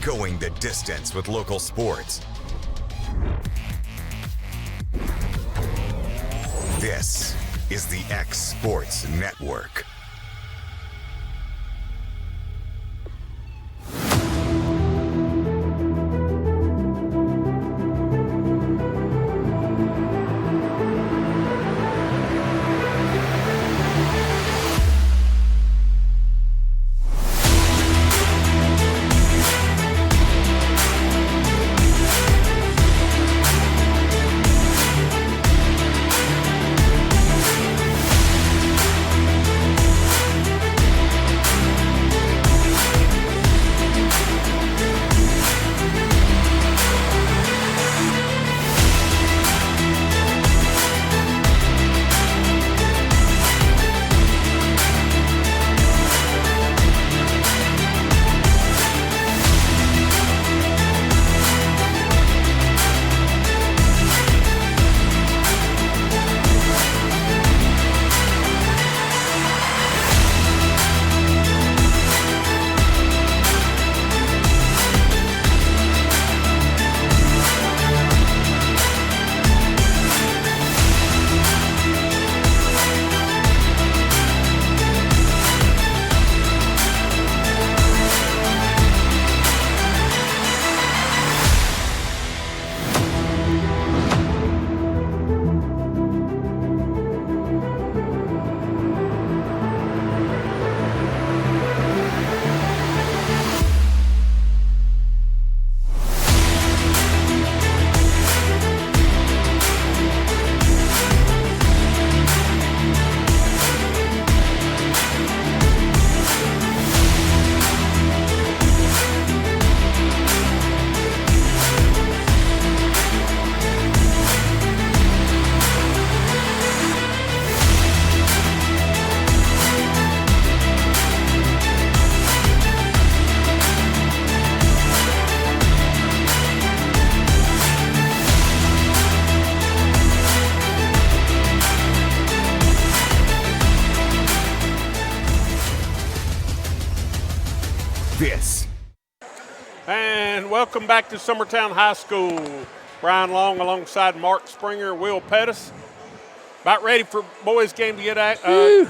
going the distance with local sports. This is the X Sports Network. This. And welcome back to Summertown High School. Brian Long alongside Mark Springer, Will Pettis. About ready for boys' game to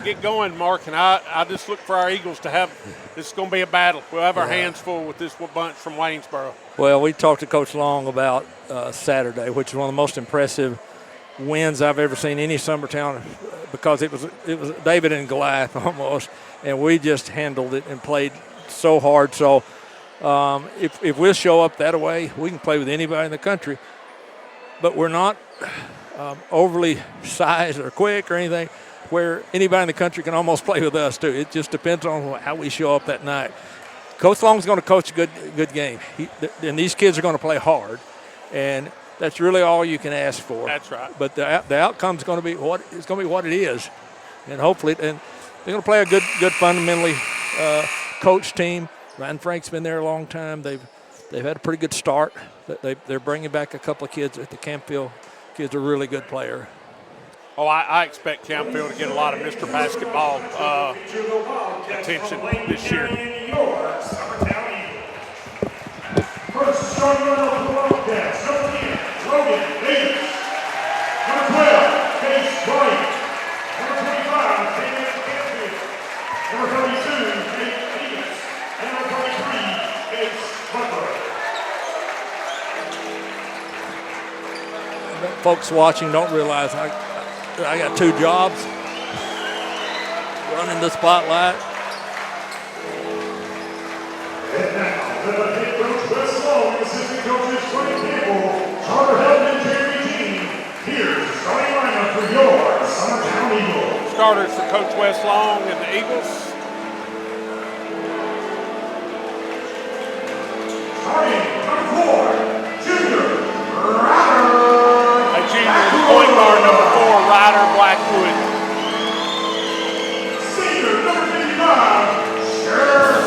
get going, Mark. And I just look for our Eagles to have – this is going to be a battle. We'll have our hands full with this bunch from Waynesboro. Well, we talked to Coach Long about Saturday, which is one of the most impressive wins I've ever seen any Summertown, because it was David and Goliath almost, and we just handled it and played so hard. So if we'll show up that way, we can play with anybody in the country. But we're not overly sized or quick or anything where anybody in the country can almost play with us too. It just depends on how we show up that night. Coach Long's going to coach a good game. And these kids are going to play hard, and that's really all you can ask for. That's right. But the outcome's going to be what it is, and hopefully, and they're going to play a good fundamentally coach team. Ryan Frank's been there a long time. They've had a pretty good start. They're bringing back a couple of kids at the Campfield. Kids are a really good player. Oh, I expect Campfield to get a lot of Mr. Basketball attention this year. First starting on the broadcast, number 10, Logan Davis. Number 12, Case Bryant. Number 25, David Campfield. Number 32, Nate Davis. And number 23, Case Butler. Folks watching don't realize I got two jobs, running the spotlight. And now, the head coach Wes Long, assistant coaches Frank Campbell, Charter Helton, and Jeremy Jean. Here's the starting lineup for your Summertown Eagles. Starters for Coach Wes Long and the Eagles. Starting number 4, Junior Ryder. Junior, the point guard, number 4, Ryder Blackwood. Senior number 55,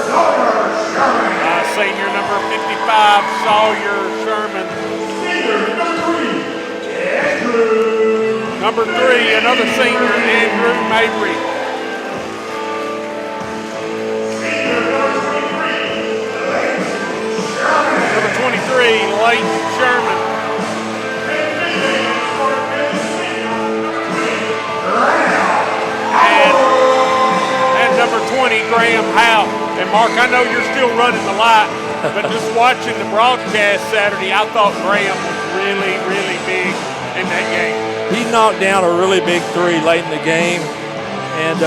Sawyer Sherman. Senior number 55, Sawyer Sherman. Senior number 3, Andrew. Number 3, another senior, Andrew Mabry. Senior number 23, Lance Sherman. Leighton Sherman. And number 20, Graham Howe. And Mark, I know you're still running the light, but just watching the broadcast Saturday, I thought Graham was really, really big in that game. He knocked down a really big three late in the game, and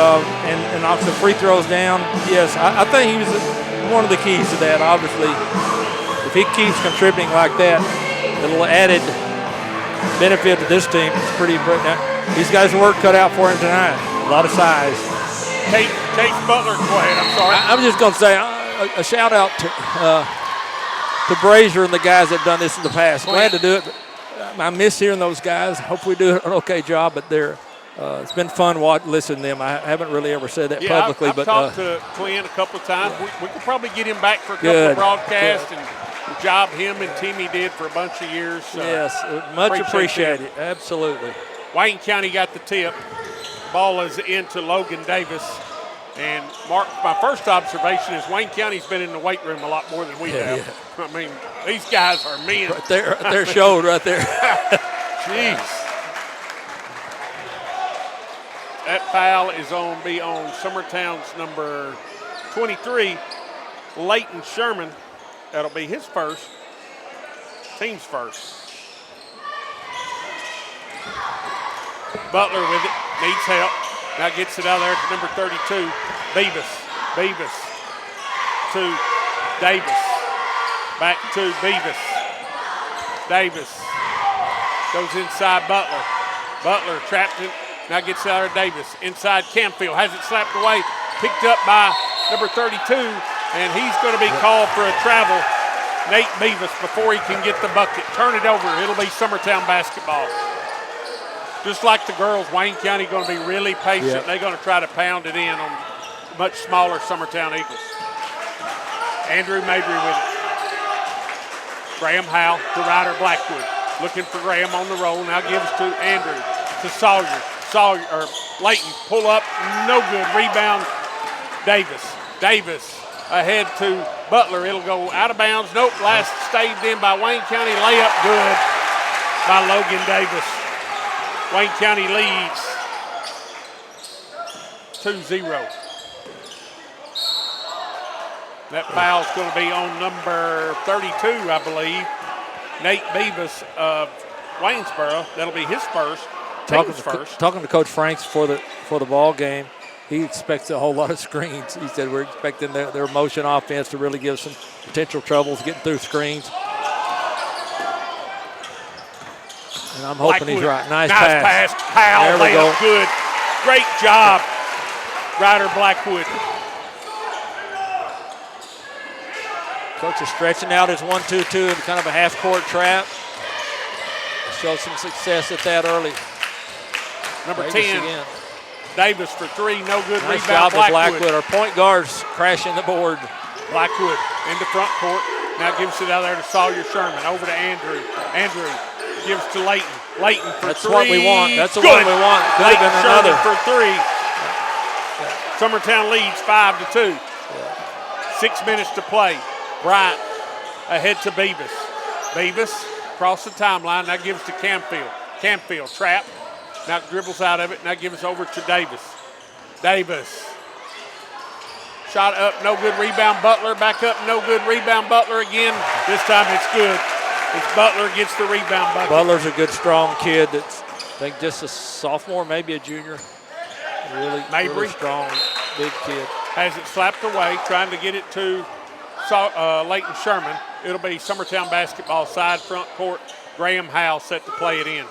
knocked some free throws down. Yes, I think he was one of the keys to that. Obviously, if he keeps contributing like that, it'll added benefit to this team. It's pretty important. He's got his work cut out for him tonight. A lot of size. Case Butler, go ahead. I'm sorry. I was just going to say a shout out to Brazier and the guys that have done this in the past. Glad to do it. I miss hearing those guys. Hope we do an okay job, but it's been fun listening to them. I haven't really ever said that publicly. I've talked to Clint a couple of times. Yeah. We could probably get him back for a couple of broadcasts and the job him and Timmy did for a bunch of years. Yes, much appreciated. Absolutely. Wayne County got the tip. Ball is into Logan Davis. And Mark, my first observation is Wayne County's been in the weight room a lot more than we have. Yeah. I mean, these guys are men. Right there, showed right there. Jeez. That foul is on Summertown's number 23, Leighton Sherman. That'll be his first, team's first. Butler with it, needs help. Now gets it out there to number 32, Beavis. Beavis to Davis. Back to Beavis. Davis goes inside Butler. Butler trapped it. Now gets it out of Davis. Inside Camfield. Has it slapped away. Picked up by number 32. And he's going to be called for a travel. Nate Beavis before he can get the bucket. Turn it over. It'll be Summertown basketball. Just like the girls, Wayne County going to be really patient. Yep. They're going to try to pound it in on much smaller Summertown Eagles. Andrew Mabry with it. Graham Howe to Ryder Blackwood. Looking for Graham on the roll. Now gives to Andrew, to Sawyer. Leighton, pull up, no good. Rebound, Davis. Davis ahead to Butler. It'll go out of bounds. Nope, last stayed in by Wayne County. Layup good by Logan Davis. Wayne County leads 2-0. That foul's going to be on number 32, I believe. Nate Beavis of Waynesboro. That'll be his first. Talking to Coach Franks for the ball game, he expects a whole lot of screens. He said we're expecting their motion offense to really give some potential troubles getting through screens. And I'm hoping Blackwood. He's right. Nice pass. Powell, layup good. Great job, Ryder Blackwood. Coach is stretching out his 1-2-2 in kind of a half-court trap. Showed some success at that early. Number 10, Davis for three, no good. Nice rebound, job of Blackwood. Our point guards crashing the board. Blackwood into front court. Now gives it out there to Sawyer Sherman. Over to Andrew. Andrew gives to Leighton. Leighton for That's three. That's what we want. That's the one we want. Could have been another. For three. Yeah. Summertown leads 5-2. Yeah. 6 minutes to play. Bryant ahead to Beavis. Beavis across the timeline. Now gives to Camfield. Camfield trap. Now dribbles out of it. Now gives over to Davis. Davis. Shot up, no good. Rebound Butler. Back up, no good. Rebound Butler again. This time it's good. It's Butler gets the rebound bucket. Butler's a good, strong kid that's, I think, just a sophomore, maybe a junior. Really strong, big kid. Has it slapped away, trying to get it to Leighton Sherman. It'll be Summertown basketball side front court. Graham Howe set to play it in.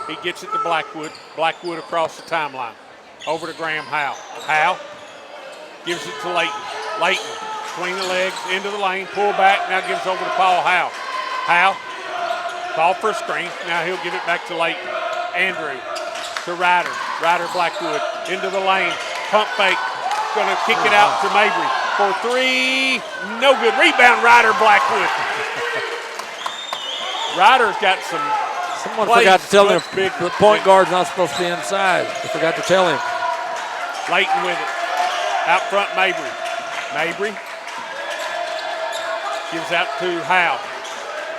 He gets it to Blackwood. Blackwood across the timeline. Over to Graham Howe. Howe gives it to Leighton. Leighton between the legs, into the lane, pull back, now gives over to Paul Howe. Howe, call for a screen. Now he'll give it back to Leighton. Andrew to Ryder. Ryder Blackwood into the lane. Pump fake. Going to kick it out to Mabry for three. No good. Rebound, Ryder Blackwood. Ryder's got some. Someone forgot to tell him the point guard's not supposed to be inside. They forgot to tell him. Leighton with it. Out front, Mabry. Mabry gives out to Howe.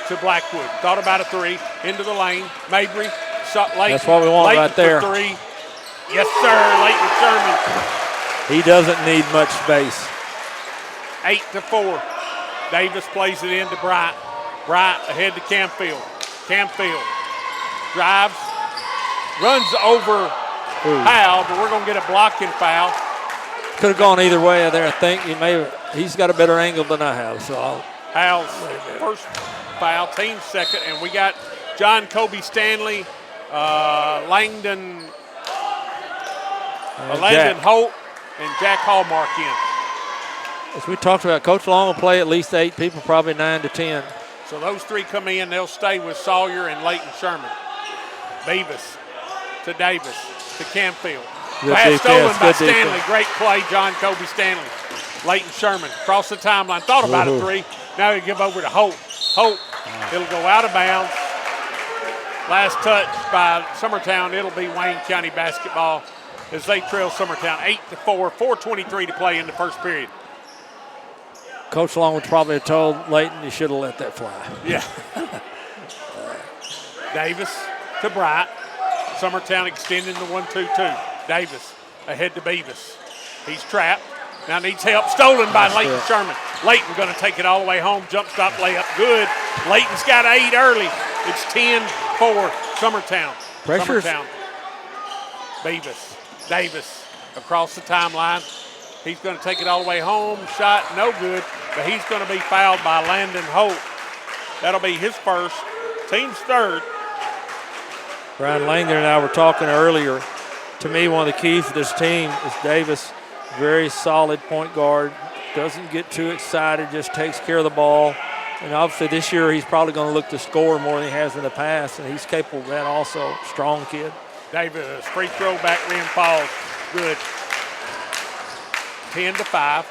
to Blackwood. Thought about a three. Into the lane. Mabry. Shot Leighton. That's what we want Leighton right there. For three. Yes, sir. Leighton Sherman. He doesn't need much space. 8-4. Davis plays it into Bryant. Bryant ahead to Camfield. Camfield drives. Runs over Powell, but we're going to get a blocking foul. Could have gone either way there, I think. He's got a better angle than I have, so I'll. Powell's first foul, team's second, and we got John Kobe Stanley, Langdon Holt, and Jack Hallmark in. As we talked about, Coach Long will play at least 8 people, probably 9 to 10. So those 3 come in, they'll stay with Sawyer and Leighton Sherman. Beavis to Davis to Camfield. Pass stolen by Stanley. Great play, John Kobe Stanley. Leighton Sherman across the timeline. Thought about a three. Now he give over to Holt. Holt, it'll go out of bounds. Last touch by Summertown. It'll be Wayne County basketball as they trail Summertown 8-4. 4:23 to play in the first period. Coach Long would probably have told Leighton, you should have let that fly. Yeah. Davis to Bryant. Summertown extending the 1-2-2. Davis ahead to Beavis. He's trapped. Now needs help. Stolen by Leighton Sherman. Leighton going to take it all the way home. Jump stop layup. Good. Leighton's got 8 early. It's 10-4 Summertown. Pressure. Summertown. Beavis. Davis across the timeline. He's going to take it all the way home. Shot no good. But he's going to be fouled by Landon Holt. That'll be his first. Team's third. Brian Langdon and I were talking earlier. To me, one of the keys to this team is Davis. Very solid point guard. Doesn't get too excited, just takes care of the ball. And obviously this year he's probably going to look to score more than he has in the past, and he's capable of that also. Strong kid. Davis, free throw, back rim falls. Good. 10-5.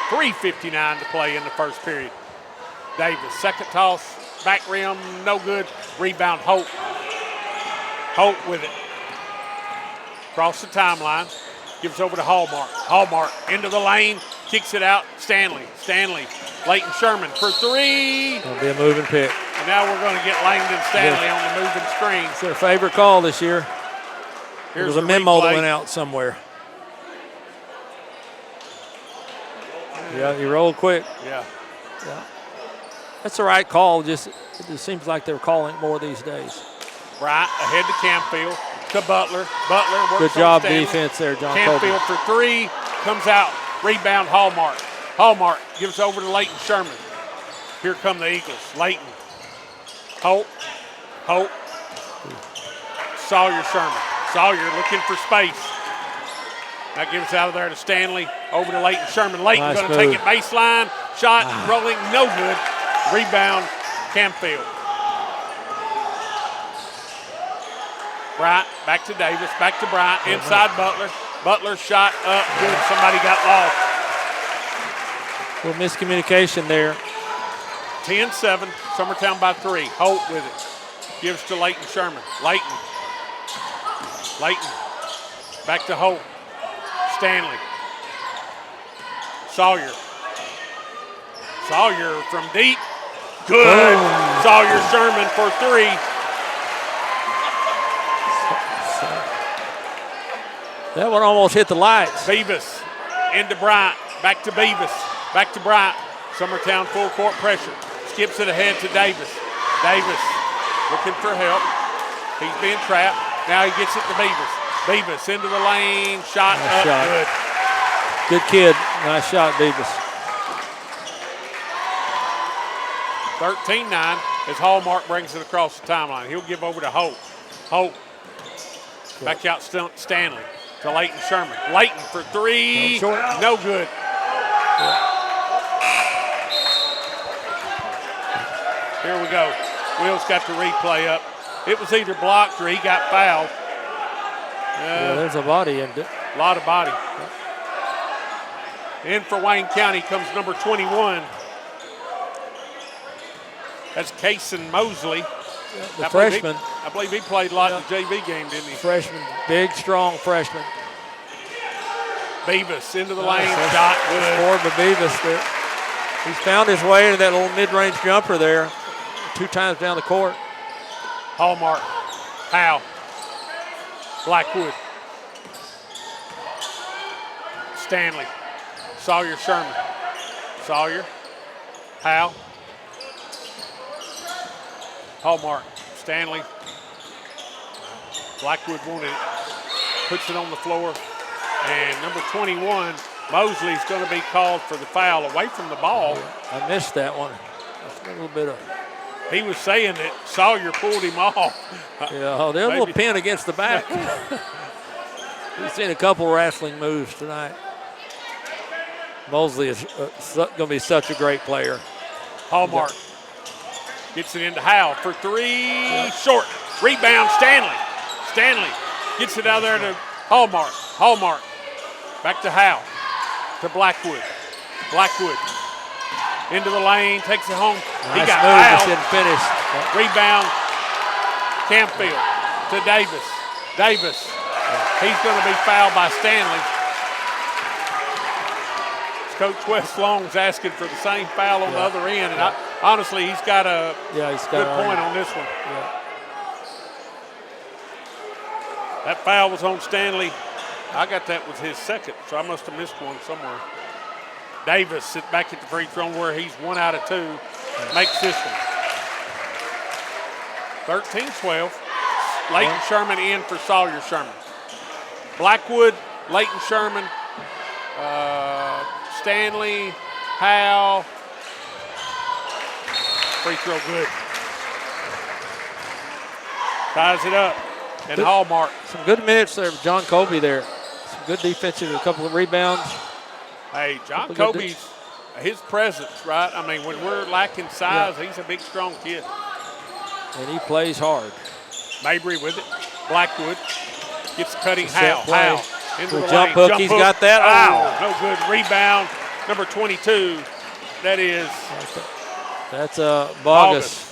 3:59 to play in the first period. Davis, second toss, back rim, no good. Rebound, Holt. Holt with it. Across the timeline. Gives over to Hallmark. Hallmark into the lane. Kicks it out. Stanley. Leighton Sherman for 3. It'll be a moving pick. And now we're going to get Langdon Stanley on the moving screen. It's their favorite call this year. There was a memo that went out somewhere. Yeah, he rolled quick. Yeah. That's the right call. It just seems like they're calling it more these days. Bryant ahead to Camfield. To Butler. Butler works Good job on Stanley. defense there, John Camfield Colby. for 3. Comes out. Rebound, Hallmark. Hallmark gives over to Leighton Sherman. Here come the Eagles. Leighton. Holt. Sawyer Sherman. Sawyer looking for space. That gives out of there to Stanley. Over to Leighton Sherman. Leighton Nice going to move. take it baseline. Shot rolling, no good. Rebound, Camfield. Bryant, back to Davis, back to Bryant, inside Butler. Butler shot up, good. Somebody got lost. A little miscommunication there. 10-7, Summertown by 3. Holt with it. Gives to Leighton Sherman. Leighton. Back to Holt. Stanley. Sawyer from deep. Good. Boom. Sawyer Sherman for 3. That one almost hit the lights. Beavis into Bryant. Back to Beavis. Back to Bryant. Summertown full court pressure. Skips it ahead to Davis. Davis looking for help. He's being trapped. Now he gets it to Beavis. Beavis into the lane. Shot Nice up. shot. Good. Good kid. Nice shot, Beavis. 13-9 as Hallmark brings it across the timeline. He'll give over to Holt. Holt. Back out Stanley to Leighton Sherman. Leighton for 3. No good. Here we go. Will's got the replay up. It was either blocked or he got fouled. Yeah, there's a body in it. A lot of body. In for Wayne County comes number 21. That's Cason Mosley. The freshman. I believe he played a lot in the JV game, didn't he? Freshman. Big, strong freshman. Beavis into the lane. Shot good. Scored by Beavis there. He's found his way into that little mid-range jumper there. 2 times down the court. Hallmark. Howe. Blackwood. Stanley. Sawyer Sherman. Sawyer. Howe. Hallmark. Stanley. Blackwood wanted it. Puts it on the floor. And number 21, Mosley's going to be called for the foul away from the ball. I missed that one. That's a little bit of. He was saying that Sawyer pulled him off. Yeah, oh, there's a little pin against the back. We've seen a couple wrestling moves tonight. Mosley is going to be such a great player. Hallmark gets it into Howe for 3. Short. Rebound, Stanley. Stanley gets it out there to Hallmark. Hallmark. Back to Howe. To Blackwood. Blackwood. Into the lane. Takes it home. Nice He got move, fouled. just didn't finish. Rebound. Campfield to Davis. Davis. He's going to be fouled by Stanley. Coach Wes Long's asking for the same foul on the other end, and honestly, he's got a good point on this one. Yeah. That foul was on Stanley. I got that was his second, so I must have missed one somewhere. Davis sits back at the free throw where he's 1 out of 2, makes this one. 13-12. Leighton Sherman in for Sawyer Sherman. Blackwood, Leighton Sherman, Stanley, Howe. Free throw good. Ties it up. And Hallmark. Some good minutes there with John Colby there. Some good defensive, a couple of rebounds. Hey, John Colby's, his presence, right? I mean, when we're lacking size, he's a big, strong kid. And he plays hard. Mabry with it. Blackwood gets cutting Howe. Howe into the jump lane. hook. He's got that. Wow, no good. Rebound, number 22. That's Bogus.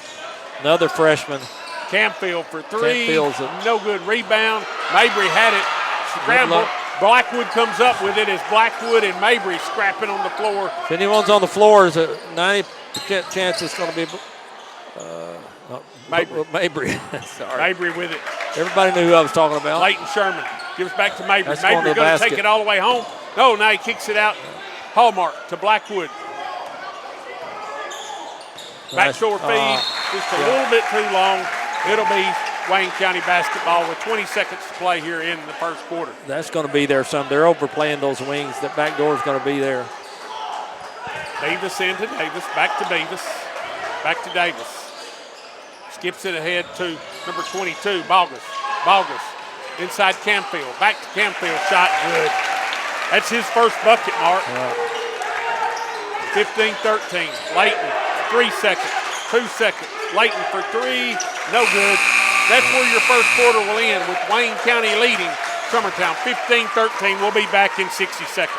Another freshman. Campfield for 3. Campfield's no good. Rebound. Mabry had it. Scramble. Blackwood comes up with it as Blackwood and Mabry scrapping on the floor. If anyone's on the floor, there's a 90% chance it's going to be Mabry. Sorry. Mabry with it. Everybody knew who I was talking about. Leighton Sherman gives back to Mabry. That's Mabry going to take it all the way home. No, now he kicks it out. Hallmark to Blackwood. Backdoor feed, just a little bit too long. It'll be Wayne County basketball with 20 seconds to play here in the first quarter. That's going to be there some. They're overplaying those wings. That back door is going to be there. Davis into Davis, back to Davis, back to Davis. Skips it ahead to number 22, Bogus. Bogus inside Campfield, back to Campfield, shot good. That's his first bucket, Mark. 15-13, Leighton, 3 seconds, 2 seconds. Leighton for 3, no good. That's where your first quarter will end with Wayne County leading Summertown 15-13. We'll be back in 60 seconds.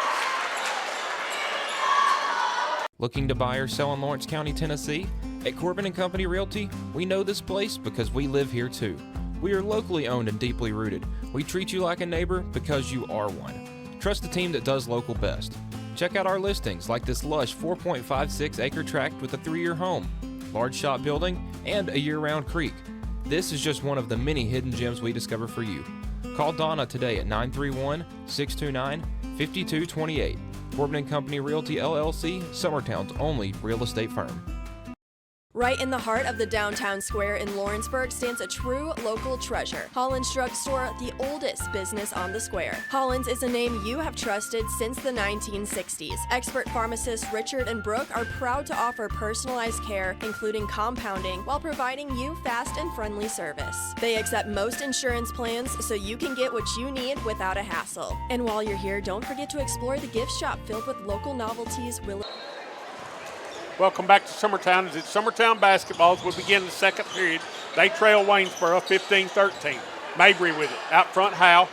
Looking to buy or sell in Lawrence County, Tennessee? At Corbin & Company Realty, we know this place because we live here too. We are locally owned and deeply rooted. We treat you like a neighbor because you are one. Trust the team that does local best. Check out our listings like this lush 4.56 acre tract with a 3-year home, large shop building, and a year-round creek. This is just one of the many hidden gems we discover for you. Call Donna today at 931-629-5228. Corbin & Company Realty LLC, Summertown's only real estate firm. Right in the heart of the downtown square in Lawrenceburg stands a true local treasure. Holland's Drug Store, the oldest business on the square. Holland's is a name you have trusted since the 1960s. Expert pharmacists Richard and Brooke are proud to offer personalized care, including compounding, while providing you fast and friendly service. They accept most insurance plans so you can get what you need without a hassle. And while you're here, don't forget to explore the gift shop filled with local novelties. Welcome back to Summertown. It's Summertown basketball as we begin the second period. They trail Waynesboro 15-13. Mabry with it. Out front, Howe.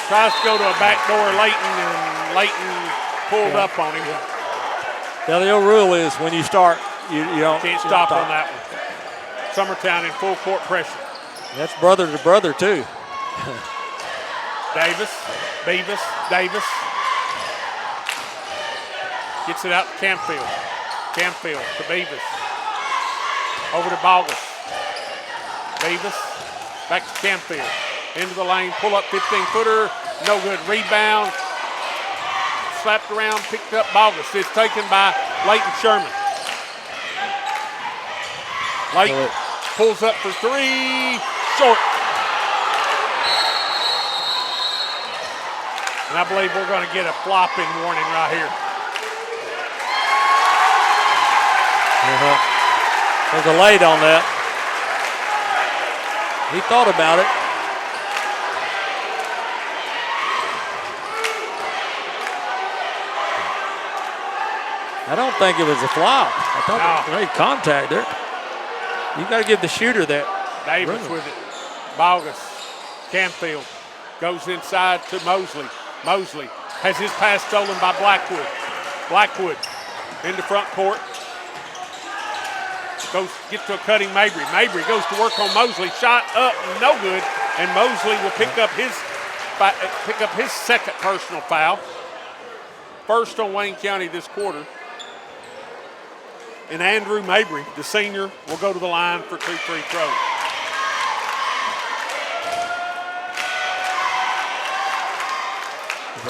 Tries to go to a backdoor Leighton, and Leighton pulled up on him. Now, the old rule is when you start, you don't. Can't stop on that one. Summertown in full court pressure. That's brother to brother, too. Davis, Beavis, Davis. Gets it out to Campfield. Campfield to Beavis. Over to Bogus. Davis. Back to Campfield. Into the lane. Pull up 15-footer. No good. Rebound. Slapped around. Picked up Bogus. It's taken by Leighton Sherman. Leighton pulls up for three. Short. And I believe we're going to get a flopping warning right here. Was delayed on that. He thought about it. I don't think it was a flop. I thought it was great contact there. You got to give the shooter that. Davis with it. Bogus. Campfield goes inside to Mosley. Mosley has his pass stolen by Blackwood. Blackwood into front court. Gets to a cutting Mabry. Mabry goes to work on Mosley. Shot up, no good. And Mosley will pick up his second personal foul. First on Wayne County this quarter. And Andrew Mabry, the senior, will go to the line for 2 free throws.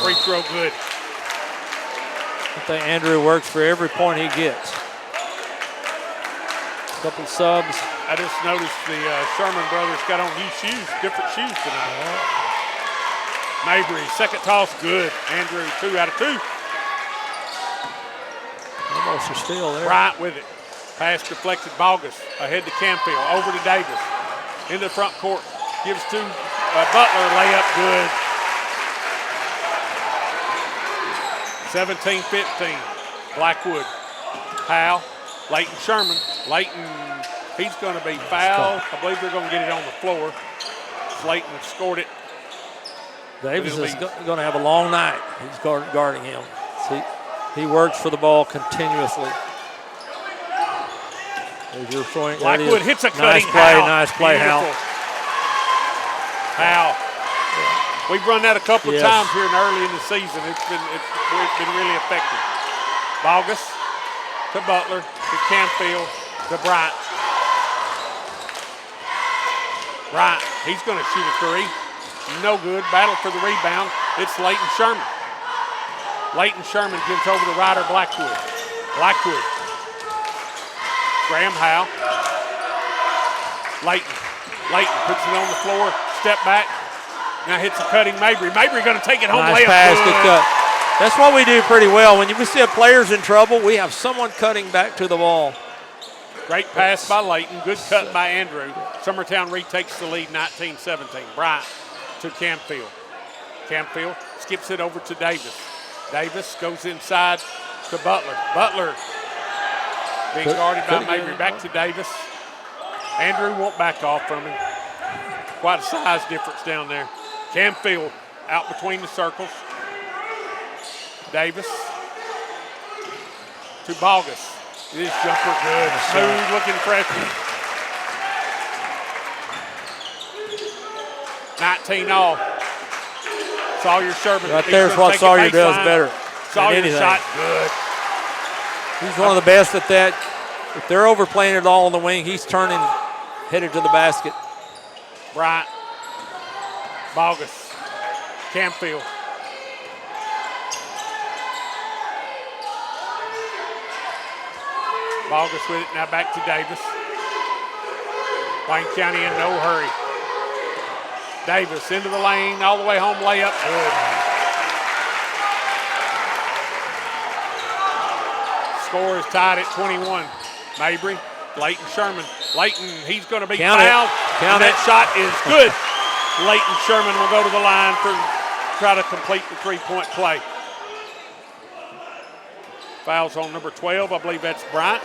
Free throw good. I think Andrew works for every point he gets. Couple subs. I just noticed the Sherman brothers got on new shoes, different shoes tonight. Mabry, second toss, good. Andrew, 2 out of 2. Almost a steal there. Bryant with it. Pass deflected. Bogus ahead to Campfield. Over to Davis. Into the front court. Gives to Butler. Layup good. 17-15. Blackwood. Powell. Leighton Sherman. Leighton, he's going to be fouled. I believe they're going to get it on the floor. Leighton scored it. Davis is going to have a long night. He's guarding him. He works for the ball continuously. There's your point. Blackwood hits a cutting. Nice play, Hal. Hal. Yeah. We've run that a couple of times here early in the season. It's been really effective. Bogus to Butler to Campfield to Bryant. Bryant, he's going to shoot a three. No good. Battle for the rebound. It's Leighton Sherman. Leighton Sherman gives over to Ryder Blackwood. Blackwood. Graham Howe. Leighton. Leighton puts it on the floor. Step back. Now hits a cutting Mabry. Mabry going to take it home. Nice pass, good cut. That's what we do pretty well. When we see a player's in trouble, we have someone cutting back to the ball. Great pass by Leighton. Good cut by Andrew. Summertown retakes the lead 19-17. Bryant to Campfield. Campfield skips it over to Davis. Davis goes inside to Butler. Butler being guarded by Mabry. Back to Davis. Andrew won't back off from him. Quite a size difference down there. Campfield out between the circles. Davis to Bogus. This jumper good. Smooth looking freshman. 19 all. Sawyer Sherman. Right there's what Sawyer does better. Sawyer shot good. He's one of the best at that. If they're overplaying it all on the wing, he's turning, headed to the basket. Bryant. Bogus. Campfield. Bogus with it, now back to Davis. Wayne County in no hurry. Davis into the lane, all the way home, layup, good. Score is tied at 21. Mabry, Leighton Sherman. Leighton, he's going to be fouled. Count that shot is good. Leighton Sherman will go to the line for try to complete the three-point play. Fouls on number 12. I believe that's Bryant.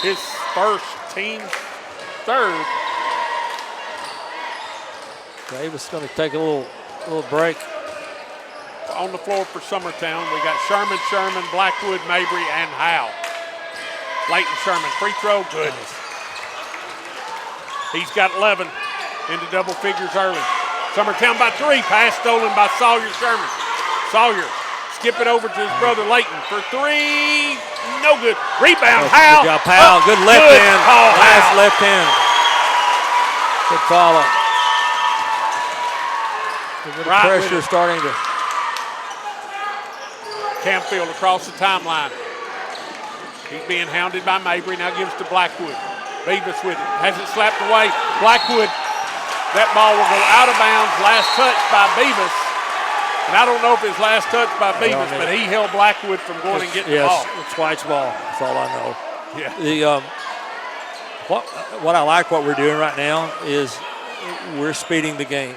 His first, team's third. Davis going to take a little break. On the floor for Summertown, we got Sherman, Blackwood, Mabry, and Howe. Leighton Sherman, free throw, good. He's got 11 into double figures early. Summertown by 3, pass stolen by Sawyer Sherman. Sawyer skip it over to his brother Leighton for three. No good. Rebound, Good Howell. job, Powell. Good left Good hand. call, Last Howell. left hand. Good follow. The Right with pressure it. starting to. Camfield across the timeline. He's being hounded by Mabry. Now gives to Blackwood. Beavis with it. Has it slapped away. Blackwood. That ball will go out of bounds. Last touch by Beavis. And I don't know if it's last touch by Beavis, but he held Blackwood from going and getting the ball. Yes, it's White's ball. That's all I know. Yeah. The what I like what we're doing right now is we're speeding the game.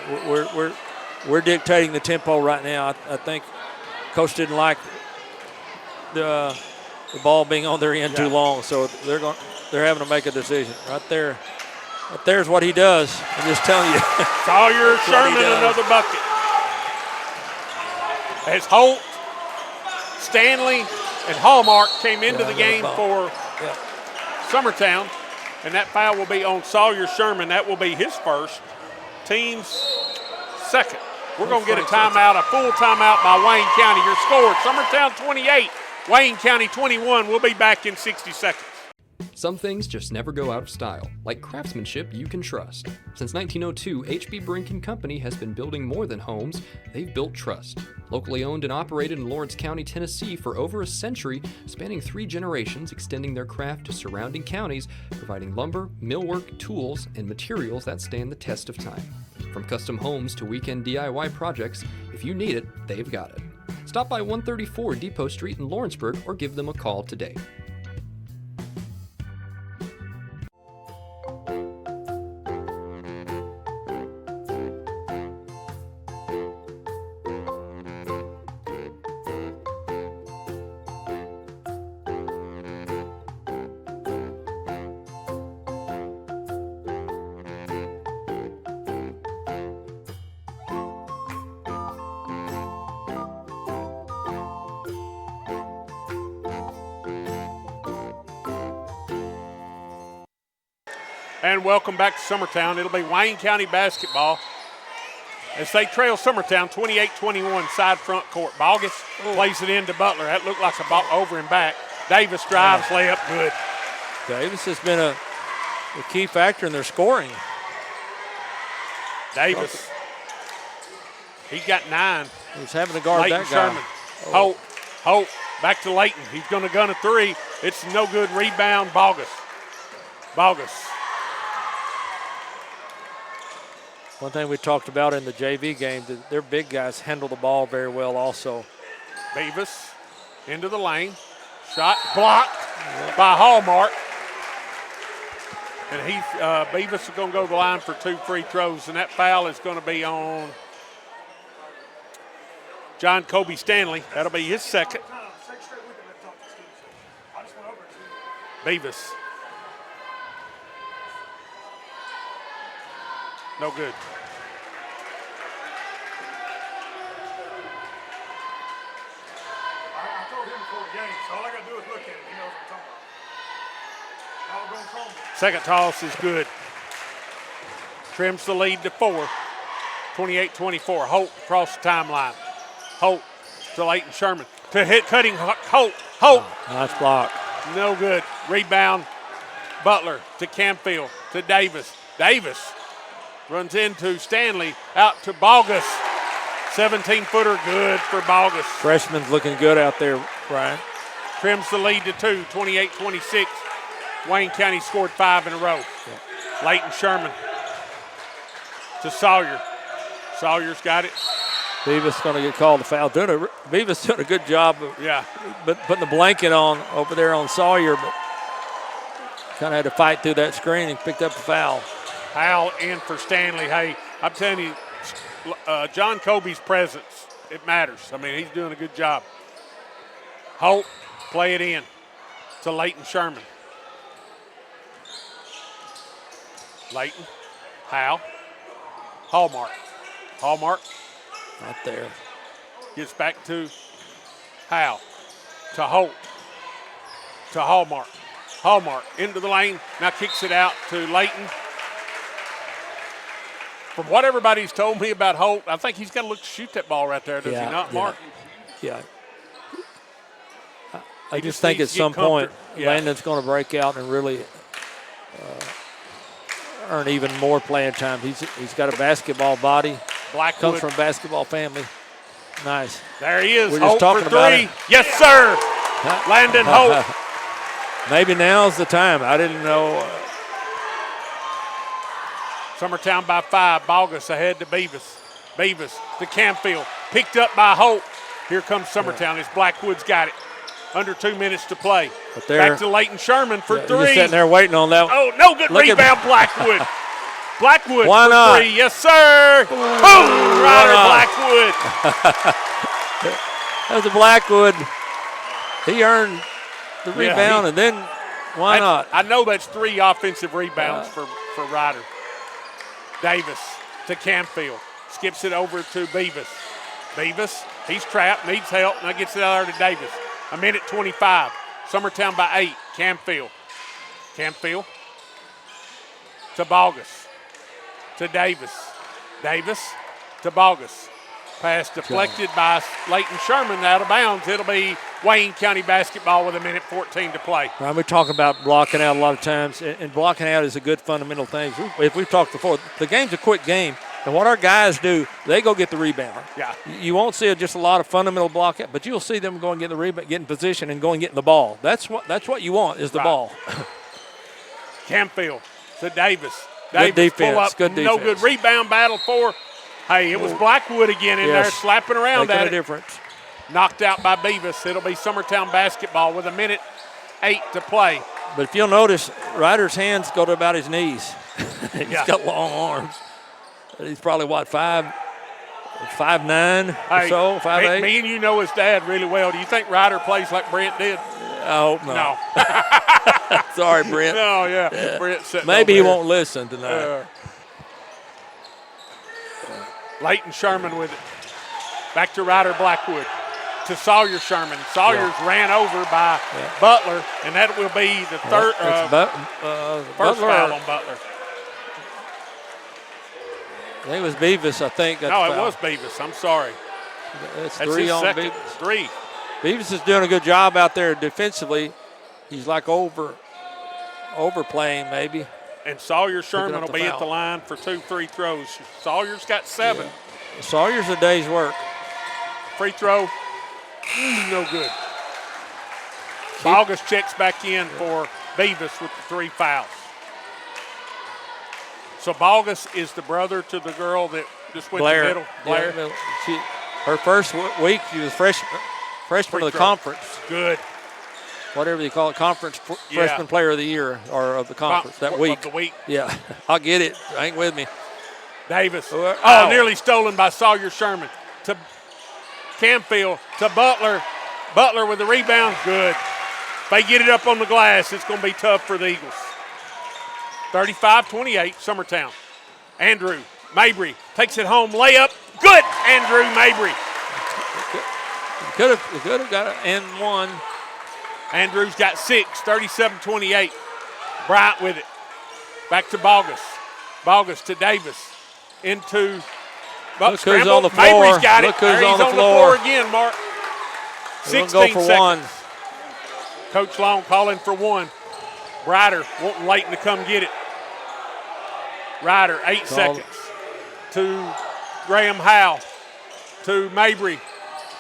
We're dictating the tempo right now. I think Coach didn't like the ball being on their end too long, so they're having to make a decision right there. Right there's what he does. I'm just telling you. Sawyer Sherman, another bucket. As Holt, Stanley, and Hallmark came into the game for Summertown, and that foul will be on Sawyer Sherman. That will be his first, team's second. We're going to get a timeout, a full timeout by Wayne County. Your score, Summertown 28, Wayne County 21. We'll be back in 60 seconds. Some things just never go out of style, like craftsmanship you can trust. Since 1902, H.B. Brink & Company has been building more than homes, they've built trust. Locally owned and operated in Lawrence County, Tennessee for over a century, spanning 3 generations, extending their craft to surrounding counties, providing lumber, millwork, tools, and materials that stand the test of time. From custom homes to weekend DIY projects, if you need it, they've got it. Stop by 134 Depot Street in Lawrenceburg or give them a call today. And welcome back to Summertown. It'll be Wayne County basketball as they trail Summertown 28-21 side front court. Bogus plays it into Butler. That looked like a ball over and back. Davis drives, layup, good. Davis has been a key factor in their scoring. Davis, he got 9. He's having to guard Leighton that guy. Sherman. Holt, back to Leighton. He's going to gun a 3. It's no good. Rebound, Bogus. One thing we talked about in the JV game, that their big guys handle the ball very well also. Beavis into the lane. Shot blocked by Hallmark. And Beavis is going to go to the line for 2 free throws, and that foul is going to be on John Kobe Stanley. That'll be his second. Beavis. No good. I told him before the game, so all I got to do is look at him. He knows what I'm talking about. All going home. Second toss is good. Trims the lead to 4. 28-24. Holt across the timeline. Holt to Leighton Sherman. To hit cutting Holt. Nice block. No good. Rebound. Butler to Camfield to Davis. Davis runs into Stanley. Out to Bogus. 17-footer good for Bogus. Freshman's looking good out there, Brian. Trims the lead to 2. 28-26. Wayne County scored 5 in a row. Leighton Sherman to Sawyer. Sawyer's got it. Beavis going to get called a foul. Beavis doing a good job of putting the blanket on over there on Sawyer, but kind of had to fight through that screen and picked up a foul. Howell in for Stanley. Hey, I'm telling you, John Kobe's presence, it matters. I mean, he's doing a good job. Holt, play it in to Leighton Sherman. Leighton, Howell, Hallmark. Right there. Gets back to Howell, to Holt, to Hallmark. Hallmark into the lane, now kicks it out to Leighton. From what everybody's told me about Holt, I think he's got to look to shoot that ball right there, does he not, Mark? Yeah. I just think at some point Landon's going to break out and really earn even more playing time. He's got a basketball body. Blackwood comes from a basketball family. Nice. There he is. We're just Holt talking for about three. it. Yes, sir. Landon Holt. Maybe now's the time. I didn't know. Summertown by 5. Bogus ahead to Beavis. Beavis to Camfield. Picked up by Holt. Here comes Summertown as Blackwood's got it. Under 2 minutes to play. Back to Leighton Sherman for 3. You're sitting there waiting on that. Oh, no good rebound, Blackwood. Blackwood Why for not? 3. Yes, sir. Boom! Ryder Blackwood. That was a Blackwood. He earned the rebound, and then why not? I know that's 3 offensive rebounds for Ryder. Davis to Camfield. Skips it over to Beavis. Beavis, he's trapped, needs help, now gets it out there to Davis. 1:25. Summertown by 8. Camfield. Camfield to Bogus. To Davis. Davis to Bogus. Pass deflected by Leighton Sherman out of bounds. It'll be Wayne County basketball with 1:14 to play. Right, we talk about blocking out a lot of times, and blocking out is a good fundamental thing. If we've talked before, the game's a quick game, and what our guys do, they go get the rebound. Yeah. You won't see just a lot of fundamental block out, but you'll see them go and get the rebound, get in position, and go and get the ball. That's what you want is the ball. Camfield to Davis. Good Davis defense. pull up. Good defense. No good rebound battle for. Hey, it was Blackwood again in there slapping around making at a it. difference. Knocked out by Beavis. It'll be Summertown basketball with 1:08 to play. But if you'll notice, Ryder's hands go to about his knees. He's got long arms. He's probably, 5'9" or so, 5'8"? Me and you know his dad really well. Do you think Ryder plays like Brent did? I hope not. No. Sorry, Brent. No, yeah. Brent sitting Maybe he over there. won't listen tonight. Leighton Sherman with it. Back to Ryder Blackwood. To Sawyer Sherman. Sawyer's ran over by Butler, and that will be the third first foul on Butler. I think it was Beavis, No, it was Beavis. I'm sorry. That's 3 his on second. Beavis. 3. Beavis is doing a good job out there defensively. He's like overplaying maybe. And Sawyer Sherman up will the be at foul. the line for 2 free throws. Sawyer's got 7. Yeah. Sawyer's a day's work. Free throw, no good. Bogus checks back in for Beavis with the 3 fouls. So Bogus is the brother to the girl that just went to the middle. Blair. Yeah, her first week, she was freshman of the conference. Good. Whatever you call it, conference freshman player of the year or of the conference that week. Of the week. Yeah, I'll get it. Hang with me. Davis. Ow. Nearly stolen by Sawyer Sherman. To Camfield, to Butler. Butler with the rebound. Good. If they get it up on the glass, it's going to be tough for the Eagles. 35-28, Summertown. Andrew Mabry takes it home. Layup. Good, Andrew Mabry. Could have got it and one. Andrews got 6, 37-28. Bryant with it. Back to Bogus. Bogus to Davis. Into Look who's on the floor. Mabry's got it. Look who's He's on the floor floor again, Mark. 16 go for seconds. one. Coach Long calling for 1. Ryder wanting Leighton to come get it. Ryder, 8 seconds. To Graham Howe. To Mabry.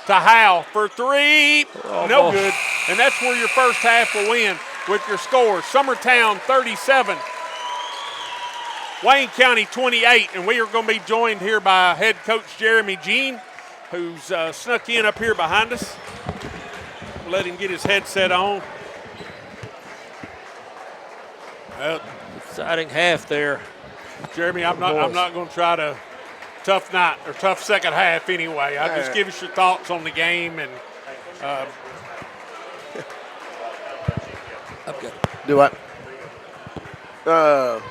To Howe for 3. No good. And that's where your first half will win with your score. Summertown 37. Wayne County 28. And we are going to be joined here by head coach Jeremy Jean, who's snuck in up here behind us. Let him get his headset on. Exciting half there. Jeremy, I'm not going to try to tough night or tough second half anyway. I'll just give us your thoughts on the game and Do I?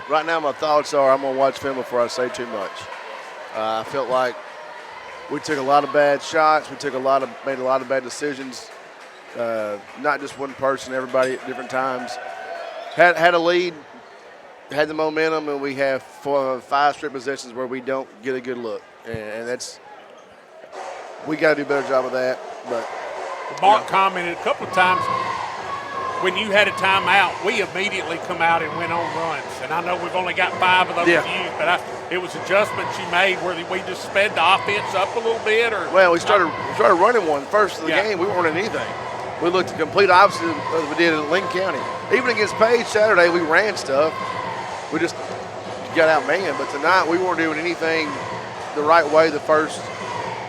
Right now, my thoughts are I'm going to watch film before I say too much. I felt like we took a lot of bad shots. We made a lot of bad decisions. Not just one person, everybody at different times. Had a lead, had the momentum, and we have 5 straight possessions where we don't get a good look. And that's – we got to do a better job of that. But Mark commented a couple of times, when you had a timeout, we immediately come out and went on runs. And I know we've only got 5 of those used, but it was adjustments you made where we just sped the offense up a little bit. Or well, we started running one first of the game. We weren't running anything. We looked the complete opposite of we did in Lincoln County. Even against Page Saturday, we ran stuff. We just got outmanned. But tonight, we weren't doing anything the right way the first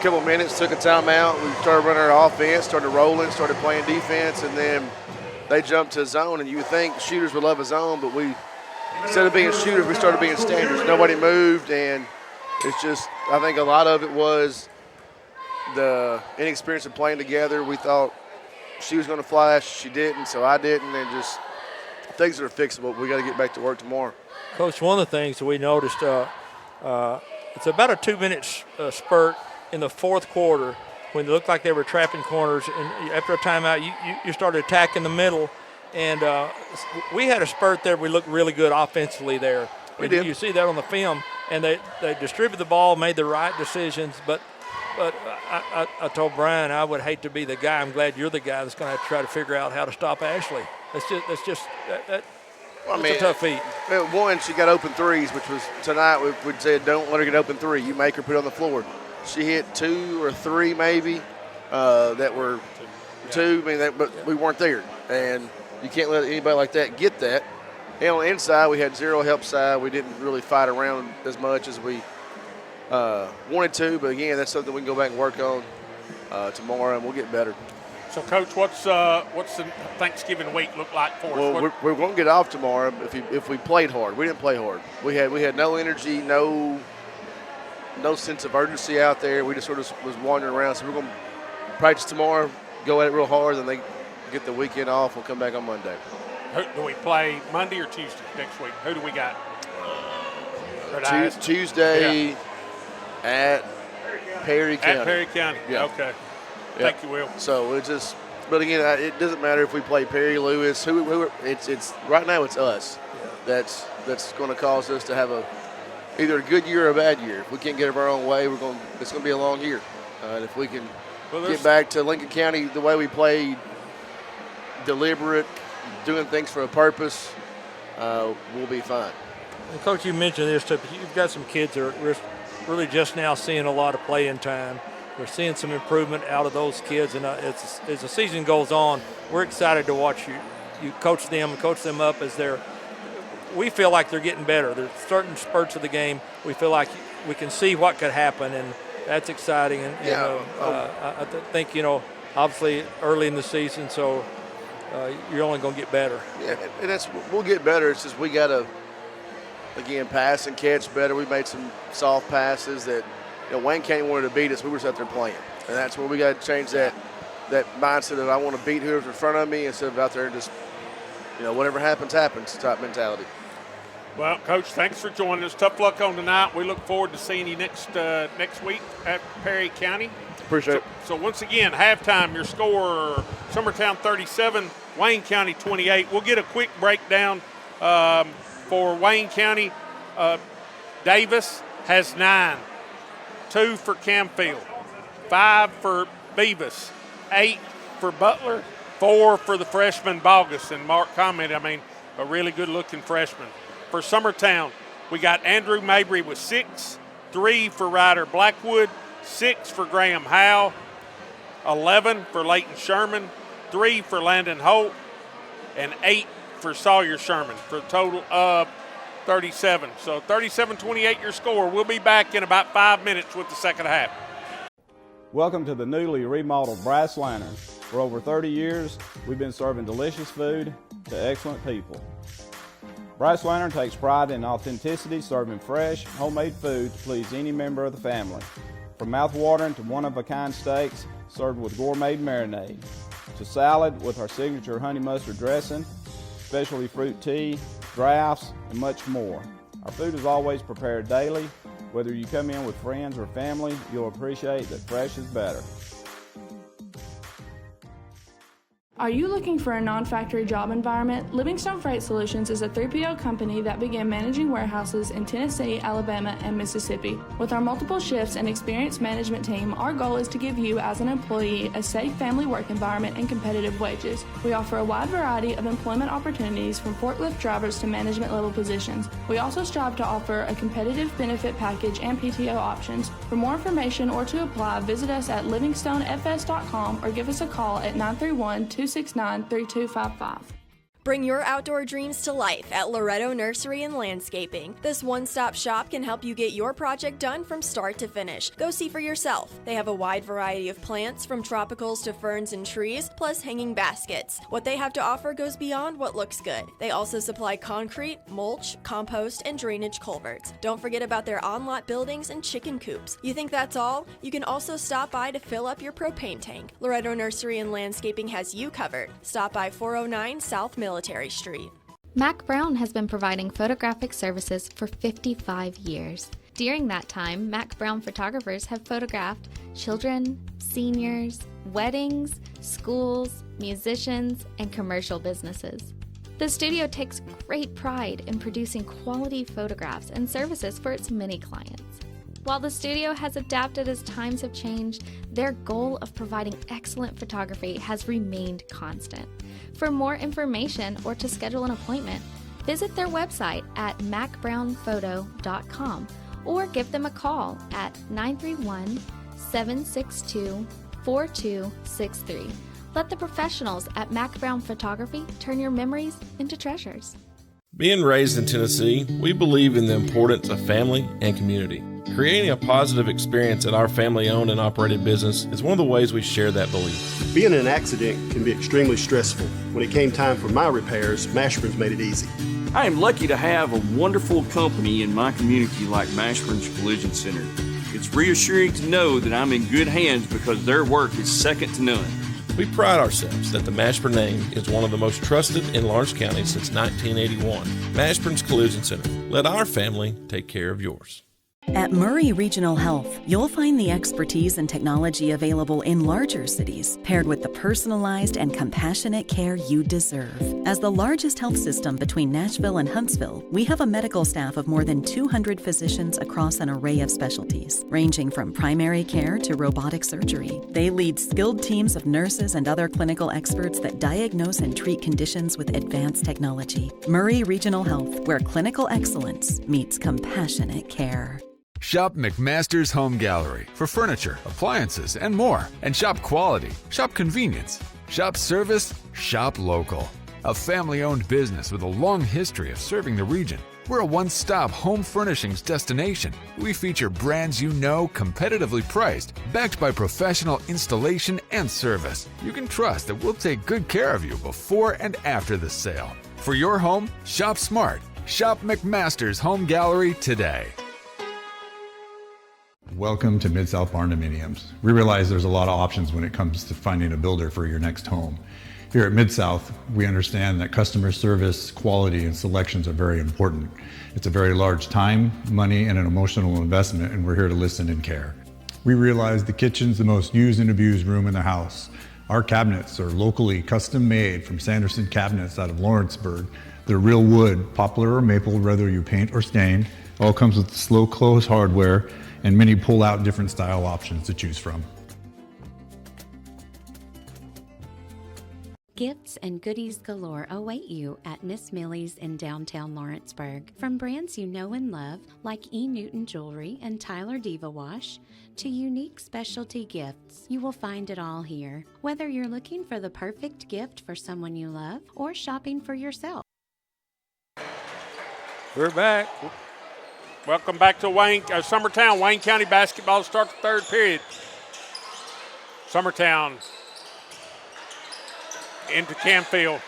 couple minutes. Took a timeout. We started running our offense, started rolling, started playing defense, and then they jumped to a zone. And you would think shooters would love a zone, but we, instead of being shooters, we started being standards. Nobody moved, and it's just, I think a lot of it was the inexperience of playing together. We thought she was going to flash. She didn't, so I didn't, and just things that are fixable. We got to get back to work tomorrow. Coach, one of the things that we noticed, it's about a 2-minute spurt in the fourth quarter when it looked like they were trapping corners, and after a timeout, you started attacking the middle, and we had a spurt there. We looked really good offensively there. We did. You see that on the film, and they distributed the ball, made the right decisions, but I told Brian I would hate to be the guy. I'm glad you're the guy that's going to have to try to figure out how to stop Ashley. That's a tough feat. One, she got open threes, which was tonight we'd said don't let her get open 3. You make her put it on the floor. She hit 2 or 3 maybe that were 2. But we weren't there, and you can't let anybody like that get that. And on the inside, we had 0 help side. We didn't really fight around as much as we wanted to, but again, that's something we can go back and work on tomorrow, and we'll get better. So, Coach, what's the Thanksgiving week look like for us? Well, we're going to get off tomorrow if we played hard. We didn't play hard. We had no energy, no sense of urgency out there. We just sort of was wandering around. So we're going to practice tomorrow, go at it real hard, then they get the weekend off. We'll come back on Monday. Who do we play Monday or Tuesday next week? Who do we got? Tuesday at Perry County. At Perry County. Yeah. Okay. Yeah. Thank you, Will. So but again, it doesn't matter if we play Perry, Lewis, it's right now it's us. That's going to cause us to have either a good year or a bad year. If we can't get it our own way, it's going to be a long year. And if we can get back to Lincoln County the way we played, deliberate, doing things for a purpose, we'll be fine. And Coach, you mentioned this too, but you've got some kids that are really just now seeing a lot of playing time. We're seeing some improvement out of those kids, and as the season goes on, we're excited to watch you coach them and coach them up we feel like they're getting better. There's certain spurts of the game we feel like we can see what could happen, and that's exciting. And I think, obviously early in the season, so you're only going to get better. Yeah, and we'll get better. It's just we got to, again, pass and catch better. We made some soft passes that, Wayne County wanted to beat us. We were just out there playing. And that's where we got to change that mindset of I want to beat whoever's in front of me instead of out there and just, whatever happens type mentality. Well, Coach, thanks for joining us. Tough luck on tonight. We look forward to seeing you next week at Perry County. Appreciate it. So once again, halftime, your score, Summertown 37, Wayne County 28. We'll get a quick breakdown for Wayne County. Davis has 9, 2 for Camfield, 5 for Beavis, 8 for Butler, 4 for the freshman Bogus. And Mark commented, a really good-looking freshman. For Summertown, we got Andrew Mabry with 6, 3 for Ryder Blackwood, 6 for Graham Howe, 11 for Leighton Sherman, 3 for Landon Holt, and 8 for Sawyer Sherman, for a total of 37. So 37-28 your score. We'll be back in about 5 minutes with the second half. Welcome to the newly remodeled Brass Lantern. For over 30 years, we've been serving delicious food to excellent people. Brass Lantern takes pride in authenticity, serving fresh, homemade food to please any member of the family. From mouth-watering to one-of-a-kind steaks served with gourmet marinade, to salad with our signature honey mustard dressing, specialty fruit tea, drafts, and much more. Our food is always prepared daily. Whether you come in with friends or family, you'll appreciate that fresh is better. Are you looking for a non-factory job environment? Livingstone Freight Solutions is a 3PL company that began managing warehouses in Tennessee, Alabama, and Mississippi. With our multiple shifts and experienced management team, our goal is to give you, as an employee, a safe family work environment and competitive wages. We offer a wide variety of employment opportunities from forklift drivers to management level positions. We also strive to offer a competitive benefit package and PTO options. For more information or to apply, visit us at livingstonefs.com or give us a call at 931-269-3255. Bring your outdoor dreams to life at Loretto Nursery and Landscaping. This one-stop shop can help you get your project done from start to finish. Go see for yourself. They have a wide variety of plants, from tropicals to ferns and trees, plus hanging baskets. What they have to offer goes beyond what looks good. They also supply concrete, mulch, compost, and drainage culverts. Don't forget about their on-lot buildings and chicken coops. You think that's all? You can also stop by to fill up your propane tank. Loretto Nursery and Landscaping has you covered. Stop by 409 South Military Street. Mac Brown has been providing photographic services for 55 years. During that time, Mac Brown photographers have photographed children, seniors, weddings, schools, musicians, and commercial businesses. The studio takes great pride in producing quality photographs and services for its many clients. While the studio has adapted as times have changed, their goal of providing excellent photography has remained constant. For more information or to schedule an appointment, visit their website at macbrownphoto.com or give them a call at 931-762-4263. Let the professionals at Mac Brown Photography turn your memories into treasures. Being raised in Tennessee, we believe in the importance of family and community. Creating a positive experience at our family-owned and operated business is one of the ways we share that belief. Being in an accident can be extremely stressful. When it came time for my repairs, Mashburn's made it easy. I am lucky to have a wonderful company in my community like Mashburn's Collision Center. It's reassuring to know that I'm in good hands because their work is second to none. We pride ourselves that the Mashburn name is one of the most trusted in Lawrence County since 1981. Mashburn's Collision Center. Let our family take care of yours. At Murray Regional Health, you'll find the expertise and technology available in larger cities, paired with the personalized and compassionate care you deserve. As the largest health system between Nashville and Huntsville, we have a medical staff of more than 200 physicians across an array of specialties, ranging from primary care to robotic surgery. They lead skilled teams of nurses and other clinical experts that diagnose and treat conditions with advanced technology. Murray Regional Health, where clinical excellence meets compassionate care. Shop McMaster's Home Gallery for furniture, appliances, and more. And shop quality, shop convenience, shop service, shop local. A family-owned business with a long history of serving the region. We're a one-stop home furnishings destination. We feature brands you know, competitively priced, backed by professional installation and service. You can trust that we'll take good care of you before and after the sale. For your home, shop smart. Shop McMaster's Home Gallery today. Welcome to Mid-South Barn Dominiums. We realize there's a lot of options when it comes to finding a builder for your next home. Here at Mid-South, we understand that customer service, quality, and selections are very important. It's a very large time, money, and an emotional investment, and we're here to listen and care. We realize the kitchen's the most used and abused room in the house. Our cabinets are locally custom made from Sanderson Cabinets out of Lawrenceburg. They're real wood, poplar or maple, whether you paint or stain. All comes with slow close hardware and many pull-out different style options to choose from. Gifts and goodies galore await you at Miss Millie's in downtown Lawrenceburg. From brands you know and love, like E. Newton Jewelry and Tyler Diva Wash, to unique specialty gifts, you will find it all here. Whether you're looking for the perfect gift for someone you love or shopping for yourself. We're back. Welcome back to Summertown. Wayne County basketball starts the third period. Summertown into Canfield.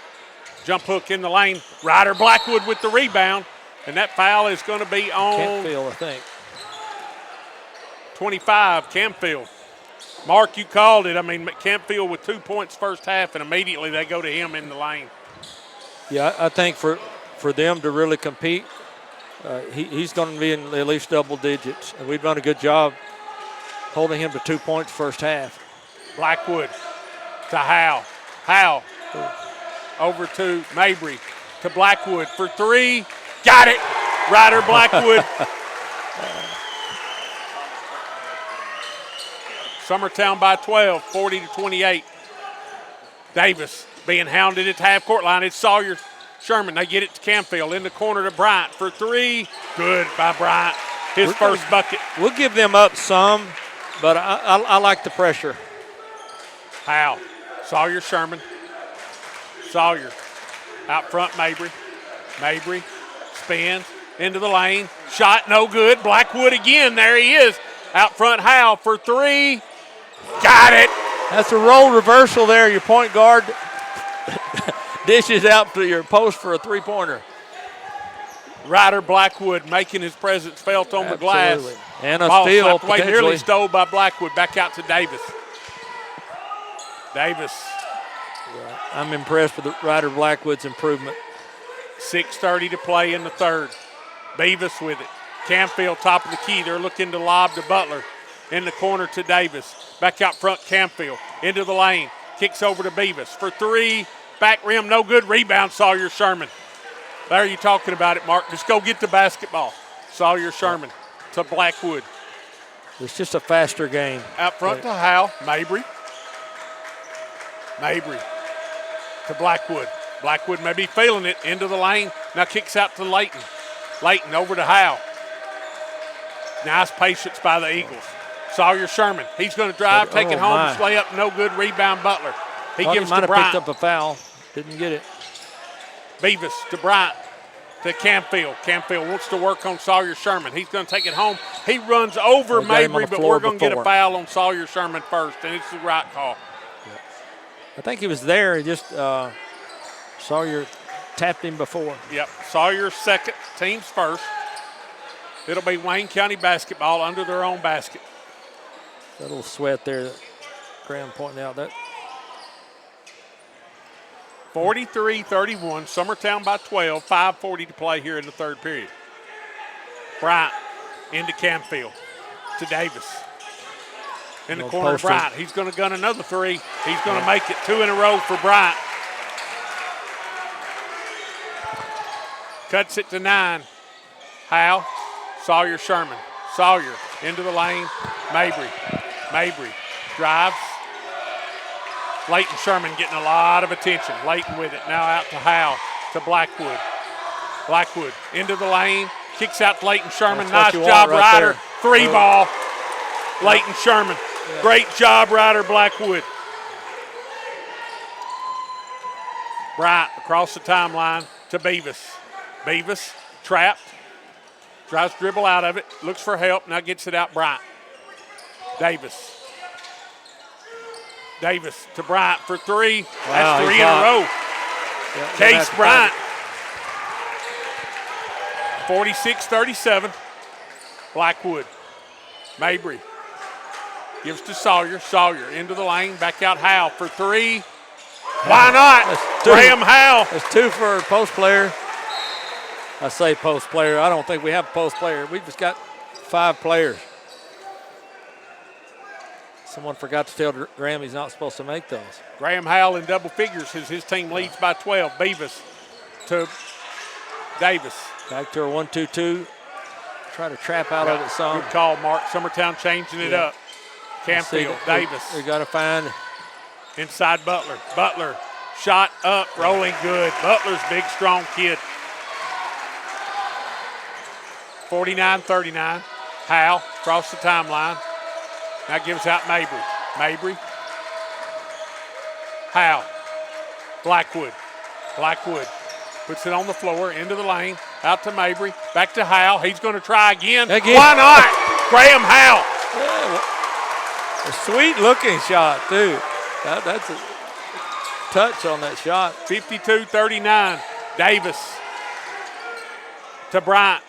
Jump hook in the lane. Ryder Blackwood with the rebound. And that foul is going to be on Canfield, I think. 25, Canfield. Mark, you called it. I mean, Canfield with 2 points first half, and immediately they go to him in the lane. Yeah, I think for them to really compete, he's going to be in at least double digits. And we've done a good job holding him to 2 points first half. Blackwood to Howe. Howe Over to Mabry, to Blackwood for three. Got it. Ryder Blackwood. Summertown by 12, 40-28. Davis being hounded at the half-court line. It's Sawyer Sherman. They get it to Canfield in the corner to Bryant for three. Good by Bryant. His first bucket. We'll give them up some, but I like the pressure. Howe. Sawyer Sherman. Sawyer. Out front, Mabry. Mabry spins into the lane. Shot no good. Blackwood again. There he is. Out front, Howe for three. Got it. That's a role reversal there. Your point guard dishes out to your post for a three-pointer. Ryder Blackwood making his presence felt on the glass. And a Ball steal, slapped away, potentially. nearly stole by Blackwood. Back out to Davis. Davis. I'm impressed with Ryder Blackwood's improvement. 6:30 to play in the third. Beavis with it. Canfield top of the key. They're looking to lob to Butler. In the corner to Davis. Back out front, Canfield. Into the lane. Kicks over to Beavis for three. Back rim, no good. Rebound, Sawyer Sherman. There you talking about it, Mark. Just go get the basketball. Sawyer Sherman to Blackwood. It's just a faster game. Out front to Howe. Mabry. Mabry to Blackwood. Blackwood may be feeling it. Into the lane. Now kicks out to Layton. Layton over to Howe. Nice patience by the Eagles. Sawyer Sherman. He's going to drive, take it home, layup, no good. Rebound, Butler. He gives to Bryant. Might have picked up a foul. Didn't get it. Beavis to Bryant to Canfield. Canfield wants to work on Sawyer Sherman. He's going to take it home. He runs over Mabry, but we're going to get a foul on Sawyer Sherman first, and it's the right call. I think he was there. He just Sawyer tapped him before. Yep. Sawyer's second, team's first. It'll be Wayne County basketball under their own basket. That little sweat there that Graham pointing out. That 43-31, Summertown by 12, 5:40 to play here in the third period. Bryant into Canfield to Davis. In the corner of Bryant. He's going to gun another three. He's going to make it two in a row for Bryant. Cuts it to 9. Howe, Sawyer Sherman. Sawyer into the lane. Mabry. Mabry drives. Layton Sherman getting a lot of attention. Layton with it. Now out to Howe, to Blackwood. Blackwood into the lane. Kicks out to Layton Sherman. Nice job, Ryder. Three ball. Layton Sherman. Yeah. Great job, Ryder Blackwood. Bryant across the timeline to Beavis. Beavis trapped. Tries to dribble out of it. Looks for help. Now gets it out Bryant. Davis. Davis to Bryant for three. Wow, that's three in a row. Yeah, Case Bryant. 46-37. Blackwood. Mabry. Gives to Sawyer. Sawyer into the lane. Back out Howe for three. Why not? Graham Howe. That's two for a post player. I say post player. I don't think we have a post player. We've just got 5 players. Someone forgot to tell Graham he's not supposed to make those. Graham Howell in double figures as his team leads by 12. Beavis to Davis. Back to a 1-2-2. Try to trap out of it some. Good call, Mark. Summertown changing it up. Canfield, Davis. We got to find. Inside Butler. Butler, shot up, rolling good. Butler's big, strong kid. 49-39. Howe across the timeline. Now gives out Mabry. Mabry. Howe. Blackwood. Blackwood puts it on the floor, into the lane, out to Mabry, back to Howe. He's going to try again. Why not? Graham Howe. Yeah, a sweet-looking shot, too. That's a touch on that shot. 52-39. Davis to Bryant.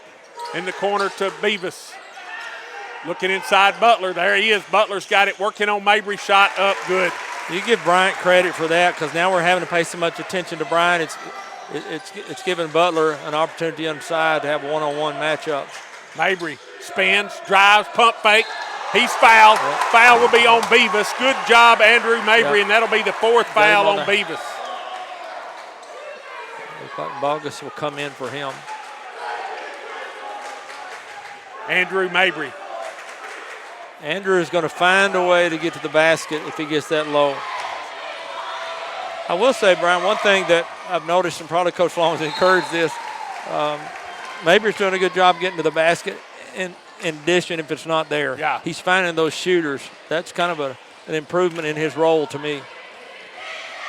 In the corner to Beavis. Looking inside Butler. There he is. Butler's got it working on Mabry. Shot up good. You give Bryant credit for that because now we're having to pay so much attention to Bryant. It's giving Butler an opportunity on the side to have one-on-one matchups. Mabry spins, drives, pump fake. He's fouled. Yep. Foul will be on Beavis. Good job, Andrew Mabry, and that'll be the 4th foul on Beavis. Bogus will come in for him. Andrew Mabry. Andrew is going to find a way to get to the basket if he gets that low. I will say, Brian, one thing that I've noticed, and probably Coach Long has encouraged this, Mabry's doing a good job getting to the basket and dishing if it's not there. Yeah. He's finding those shooters. That's kind of an improvement in his role to me.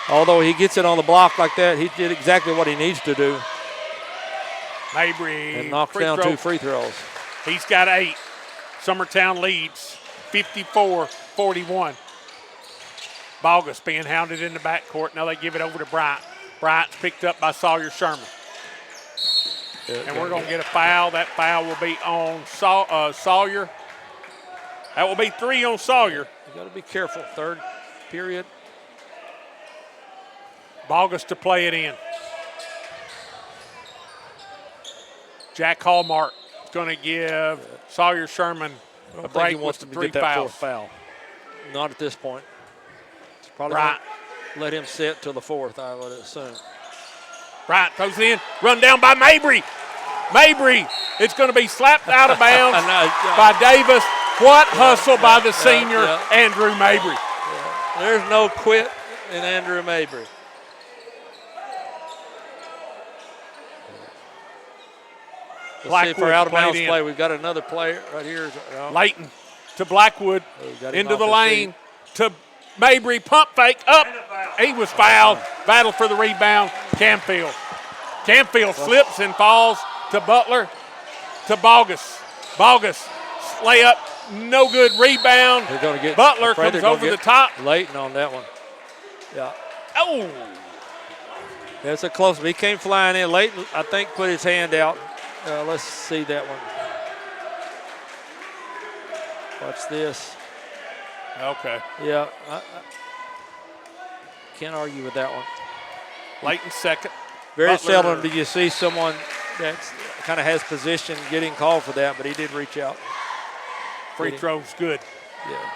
Although he gets it on the block like that, he did exactly what he needs to do. Mabry and knocks down 2 free throws. He's got 8. Summertown leads 54-41. Bogus being hounded in the backcourt. Now they give it over to Bryant. Bryant's picked up by Sawyer Sherman. And we're going to get a foul. That foul will be on Sawyer. That will be 3 on Sawyer. You got to be careful. Third period. Bogus to play it in. Jack Hallmark is going to give Sawyer Sherman a break with the 3 fouls. Foul. Not at this point. It's probably Bryant. Let him sit till the 4th, I would assume. Bryant throws it in. Run down by Mabry. Mabry. It's going to be slapped out of bounds by Davis. What hustle by the senior, Andrew Mabry. There's no quit in Andrew Mabry. Let's see if we're out of bounds play. We've got another player right here. Layton to Blackwood, into the lane, to Mabry, pump fake, up. He was fouled. Battle for the rebound, Camfield. Camfield slips and falls to Butler, to Bogus. Bogus, layup, no good, rebound. They're going to get Butler comes over the top. Layton on that one. Yeah. Oh. That's a close one. He came flying in. Layton, I think, put his hand out. Let's see that one. Watch this. Okay. Yeah, I can't argue with that one. Layton second. Very Butler. seldom do you see someone that kind of has position getting called for that, but he did reach out. Free throw's good. Yeah.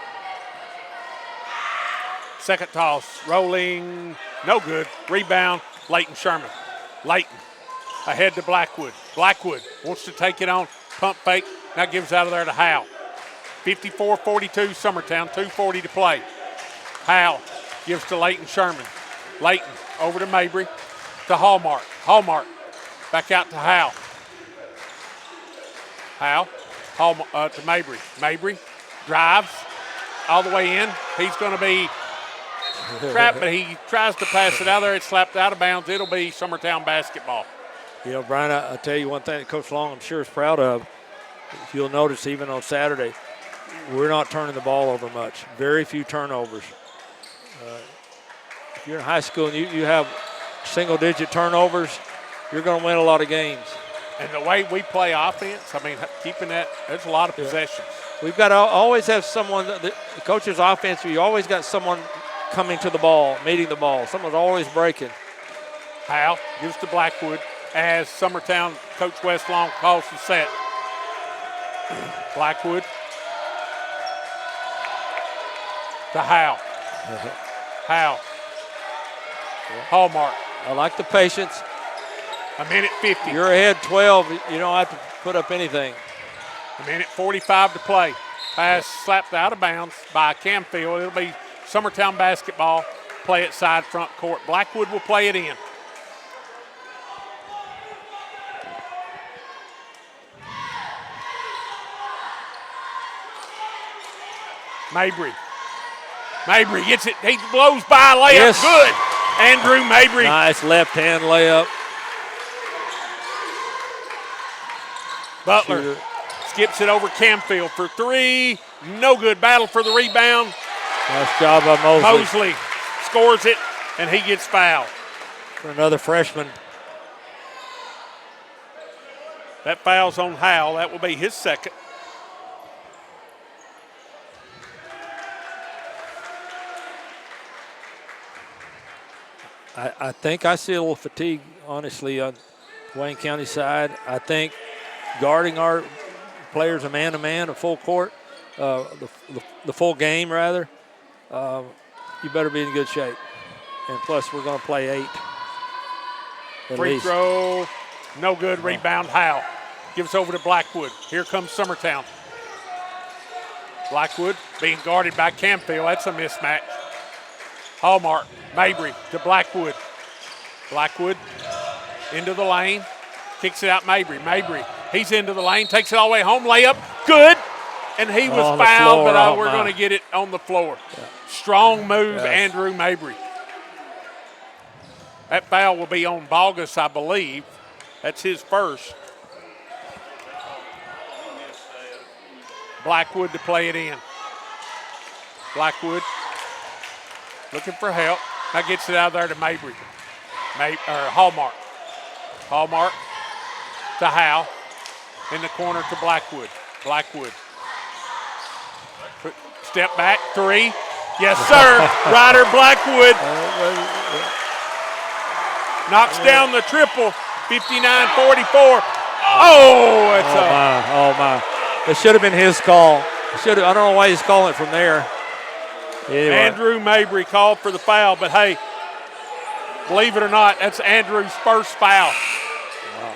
Second toss, rolling, no good. Rebound, Layton Sherman. Layton ahead to Blackwood. Blackwood wants to take it on, pump fake, now gives out of there to Howe. 54-42 Summertown, 2:40 to play. Howe gives to Layton Sherman. Layton over to Mabry, to Hallmark. Hallmark back out to Howe. Howe to Mabry. Mabry drives all the way in. He's going to be trapped, but he tries to pass it out there. It's slapped out of bounds. It'll be Summertown basketball. You know, Brian, I'll tell you one thing that Coach Long, I'm sure, is proud of. If you'll notice, even on Saturday, we're not turning the ball over much. Very few turnovers. If you're in high school and you have single-digit turnovers, you're going to win a lot of games. And the way we play offense, I mean, keeping that, there's a lot of possessions. We've got to always have someone, the coach's offense, you always got someone coming to the ball, meeting the ball. Someone's always breaking. Howe gives to Blackwood as Summertown Coach West Long calls the set. Blackwood to Howe. Howe. Hallmark. I like the patience. A minute 50. You're ahead 12. You don't have to put up anything. A minute 45 to play. Pass slapped out of bounds by Camfield. It'll be Summertown basketball. Play it side front court. Blackwood will play it in. Mabry. Mabry gets it. He blows by. Layup. Yes. Good. Andrew Mabry. Nice left-hand layup. Butler skips it over Camfield for 3. No good. Battle for the rebound. Nice job by Mosley. Mosley scores it, and he gets fouled. For another freshman. That foul's on Howell. That will be his second. I think I see a little fatigue, honestly, on Wayne County side. I think guarding our players a man-to-man, a full court, the full game, rather, you better be in good shape. And plus, we're going to play 8. Free throw, no good. Rebound, Howe. Gives over to Blackwood. Here comes Summertown. Blackwood being guarded by Camfield. That's a mismatch. Hallmark, Mabry to Blackwood. Blackwood into the lane. Kicks it out Mabry. Mabry, he's into the lane. Takes it all the way home. Layup, good. And he was fouled, but we're going to get it on the floor. Yeah. Strong move, Andrew Mabry. That foul will be on Bogus, I believe. That's his first. Blackwood to play it in. Blackwood looking for help. Now gets it out there to Mabry. Hallmark. Hallmark to Howe. In the corner to Blackwood. Blackwood. Step back, three. Yes, sir. Ryder Blackwood knocks down the triple. 59-44. Oh, it's oh my. It should have been his call. I don't know why he's calling it from there. Anyway. Andrew Mabry called for the foul, but hey, believe it or not, that's Andrew's first foul. Wow.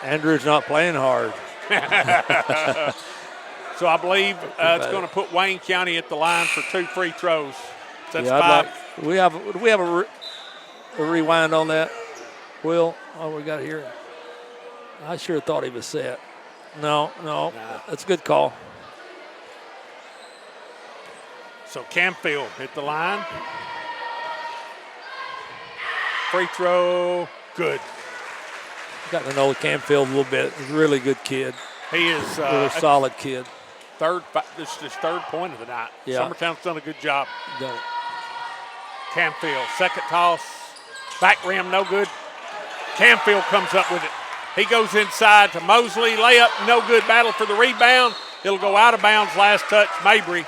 Andrew's not playing hard. So I believe it's going to put Wayne County at the line for 2 free throws. That's 5. We have a rewind on that. Will, we got it here. I sure thought he was set. No, that's a good call. So Camfield hit the line. Free throw, good. Got to know Camfield a little bit. He's a really good kid. He is a solid kid. This is his third point of the night. Yeah. Summertown's done a good job. Done it. Camfield, second toss, back rim, no good. Camfield comes up with it. He goes inside to Mosley, layup, no good. Battle for the rebound. It'll go out of bounds. Last touch, Mabry.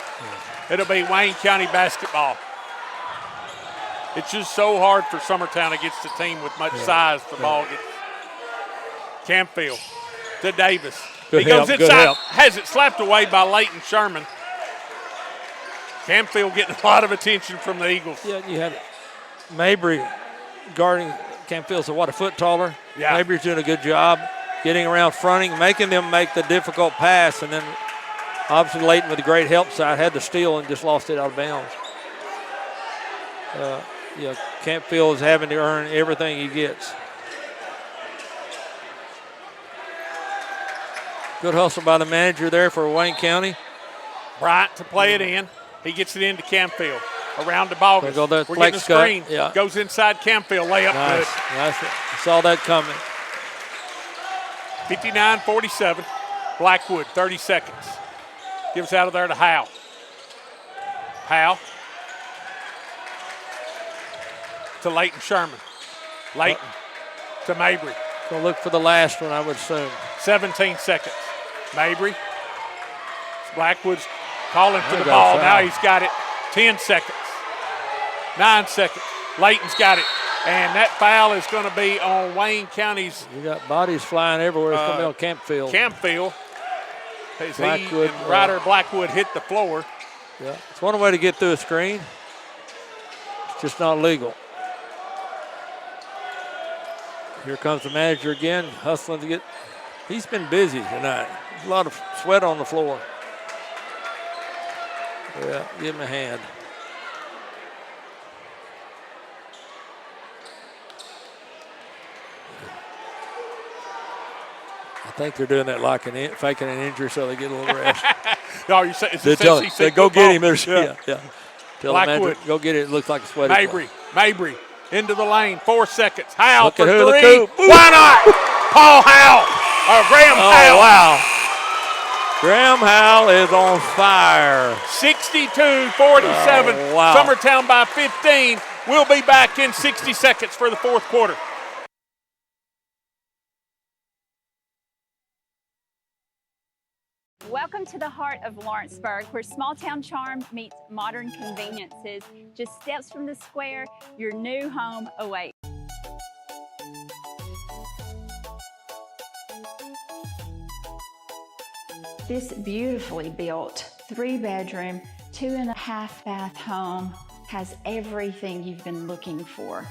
It'll be Wayne County basketball. It's just so hard for Summertown against a team with much size. The ball gets. Camfield to Davis. He goes inside, has it slapped away by Leighton Sherman. Camfield getting a lot of attention from the Eagles. Yeah, you had Mabry guarding Camfield's a foot taller. Yeah. Mabry's doing a good job getting around fronting, making them make the difficult pass, and then obviously Leighton with a great help side had the steal and just lost it out of bounds. Campfield is having to earn everything he gets. Good hustle by the manager there for Wayne County. Bryant to play it in. He gets it into Camfield. Around to Bogus. We're getting a screen. Yeah. Goes inside Camfield. Layup good. Nice. Saw that coming. 59-47. Blackwood, 30 seconds. Gives out of there to Howe. Howe to Leighton Sherman. Leighton to Mabry. Gonna look for the last one, I would assume. 17 seconds. Mabry. Blackwood's calling for the ball. Now he's got it. 10 seconds. 9 seconds. Leighton's got it. And that foul is going to be on Wayne County's. You got bodies flying everywhere. It's going to be on Campfield. Camfield. Blackwood, Ryder Blackwood hit the floor. Yeah, it's one way to get through a screen. It's just not legal. Here comes the manager again, hustling to get. He's been busy tonight. There's a lot of sweat on the floor. Yeah, give him a hand. I think they're doing that like faking an injury so they get a little rest. No, you say it's they go get him. Yeah. Tell Blackwood. the manager, go get it. It looks like a sweaty play. Mabry into the lane. 4 seconds. Howe for who, three. Why not? Paul Howe. Graham Howe. Wow. Graham Howe is on fire. 62-47. Wow. Summertown by 15. We'll be back in 60 seconds for the fourth quarter. Welcome to the heart of Lawrenceburg, where small-town charm meets modern conveniences. Just steps from the square, your new home awaits. This beautifully built 3-bedroom, 2.5-bath home has everything you've been looking for.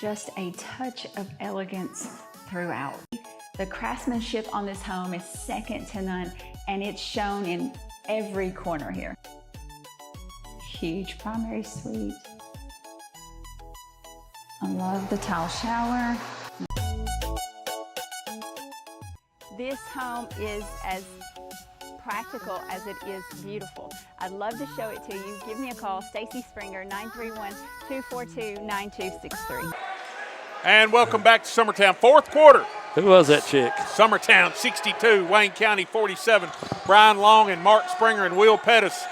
just a touch of elegance throughout. The craftsmanship on this home is second to none, and it's shown in every corner here. Huge primary suite. I love the tile shower. This home is as practical as it is beautiful. I'd love to show it to you. Give me a call, Stacy Springer, 931-242-9263. And welcome back to Summertown. Fourth quarter. Who was that chick? Summertown 62, Wayne County 47. Brian Long and Mark Springer and Will Pettis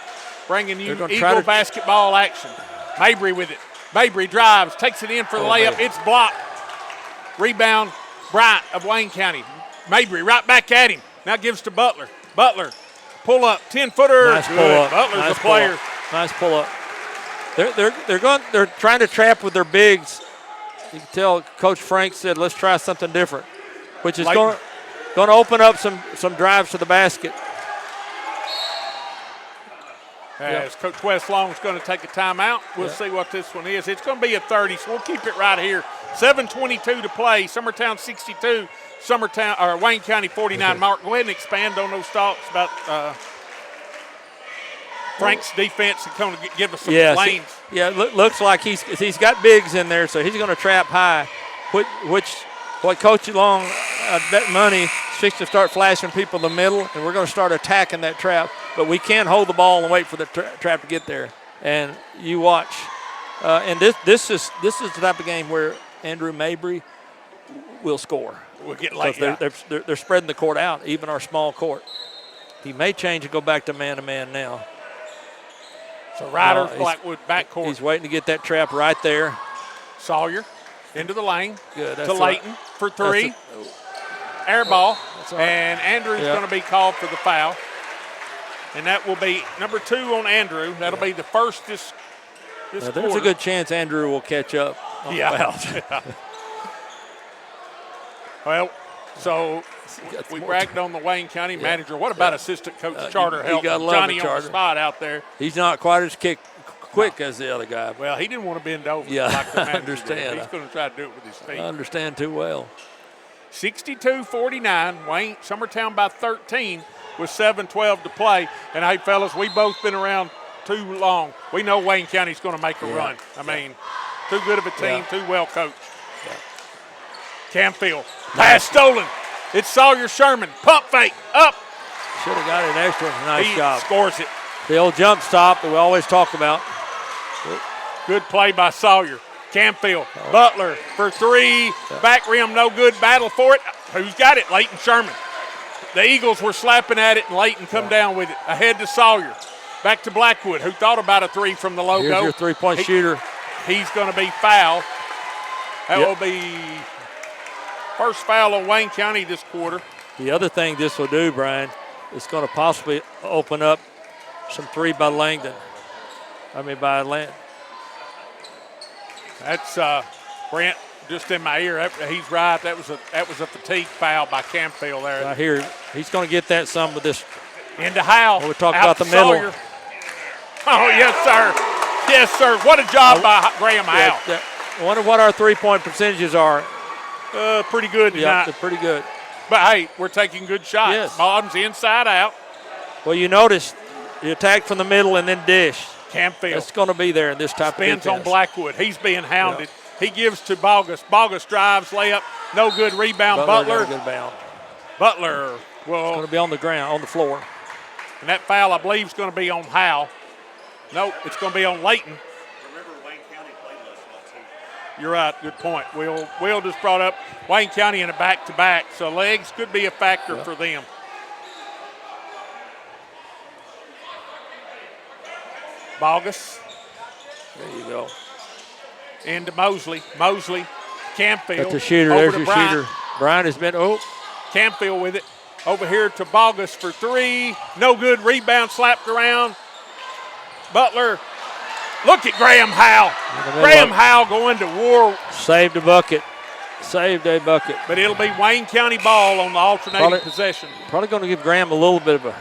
bringing you Eagle basketball action. Mabry with it. Mabry drives, takes it in for the layup. Man. It's blocked. Rebound, Bryant of Wayne County. Mabry right back at him. Now gives to Butler. Butler, pull up, 10-footer. Nice pull up. Butler's nice a player. Nice pull up. They're trying to trap with their bigs. You can tell Coach Frank said, let's try something different, which is going to open up some drives to the basket. As Coach Wes Long is going to take a timeout. We'll see what this one is. It's going to be a 30, so we'll keep it right here. 7:22 to play. Summertown 62, Wayne County 49. Mark, go ahead and expand on those thoughts about Frank's defense and going to give us some lanes. Looks like he's got bigs in there, so he's going to trap high, what Coach Long bet money is fixing to start flashing people in the middle, and we're going to start attacking that trap. But we can't hold the ball and wait for the trap to get there. And you watch. And this is the type of game where Andrew Mabry will score. We'll get late. They're spreading the court out, even our small court. He may change and go back to man-to-man now. So Ryder, Blackwood, backcourt. He's waiting to get that trap right there. Sawyer into the lane. Good. To Layton for three. Air ball. Right. And Andrew's going to be called for the foul. And that will be number 2 on Andrew. That'll be the first this there's quarter. A good chance Andrew will catch up. Well, so we bragged on the Wayne County manager. What about assistant coach Charter helping Johnny on the spot out there? He's not quite as quick as the other guy. Well, he didn't want to bend over like the manager did. He's going to try to do it with his feet. I understand too well. 62-49, Summertown by 13 with 7:12 to play. And, hey, fellas, we've both been around too long. We know Wayne County's going to make a run. I mean, too good of a team, too well coached. Camfield, pass stolen. It's Sawyer Sherman. Pump fake, up. Should have got an extra. Nice job. Scores it. The old jump stop that we always talk about. Good play by Sawyer. Camfield, Butler for three. Back rim, no good. Battle for it. Who's got it? Layton Sherman. The Eagles were slapping at it, and Layton come down with it. Ahead to Sawyer. Back to Blackwood, who thought about a three from the logo. Here's your three-point shooter. He's going to be fouled. That will be first foul on Wayne County this quarter. The other thing this will do, Brian, it's going to possibly open up some three by Langdon. By Langdon. That's Brent just in my ear. He's right. That was a fatigue foul by Camfield there. I hear he's going to get that some of this. Into Howell. We're talking about the middle. Sawyer. Oh, yes, sir. Yes, sir. What a job by Graham Howell. I wonder what our three-point percentages are. Pretty good tonight. Yeah, they're pretty good. But, hey, we're taking good shots. Yes. Bottoms inside out. Well, you notice the attack from the middle and then dish. Camfield. It's going to be there in this type of defense. Spins on Blackwood. He's being hounded. He gives to Bogus. Bogus drives, layup, no good. Rebound, Butler. Good bound. Butler it's going to be on the ground, on the floor. And that foul, I believe, is going to be on Howell. Nope, it's going to be on Layton. Remember, Wayne County played last night, too. You're right. Good point. Will just brought up Wayne County in a back-to-back, so legs could be a factor for them. Bogus. There you go. Into Mosley. Mosley. Camfield. That's the shooter. There's your shooter. Brian has been, Camfield with it. Over here to Bogus for three. No good. Rebound slapped around. Butler. Look at Graham Howell. Graham Howell going to war. Saved a bucket. Saved a bucket. But it'll be Wayne County ball on the alternating possession. Probably going to give Graham a little bit of a,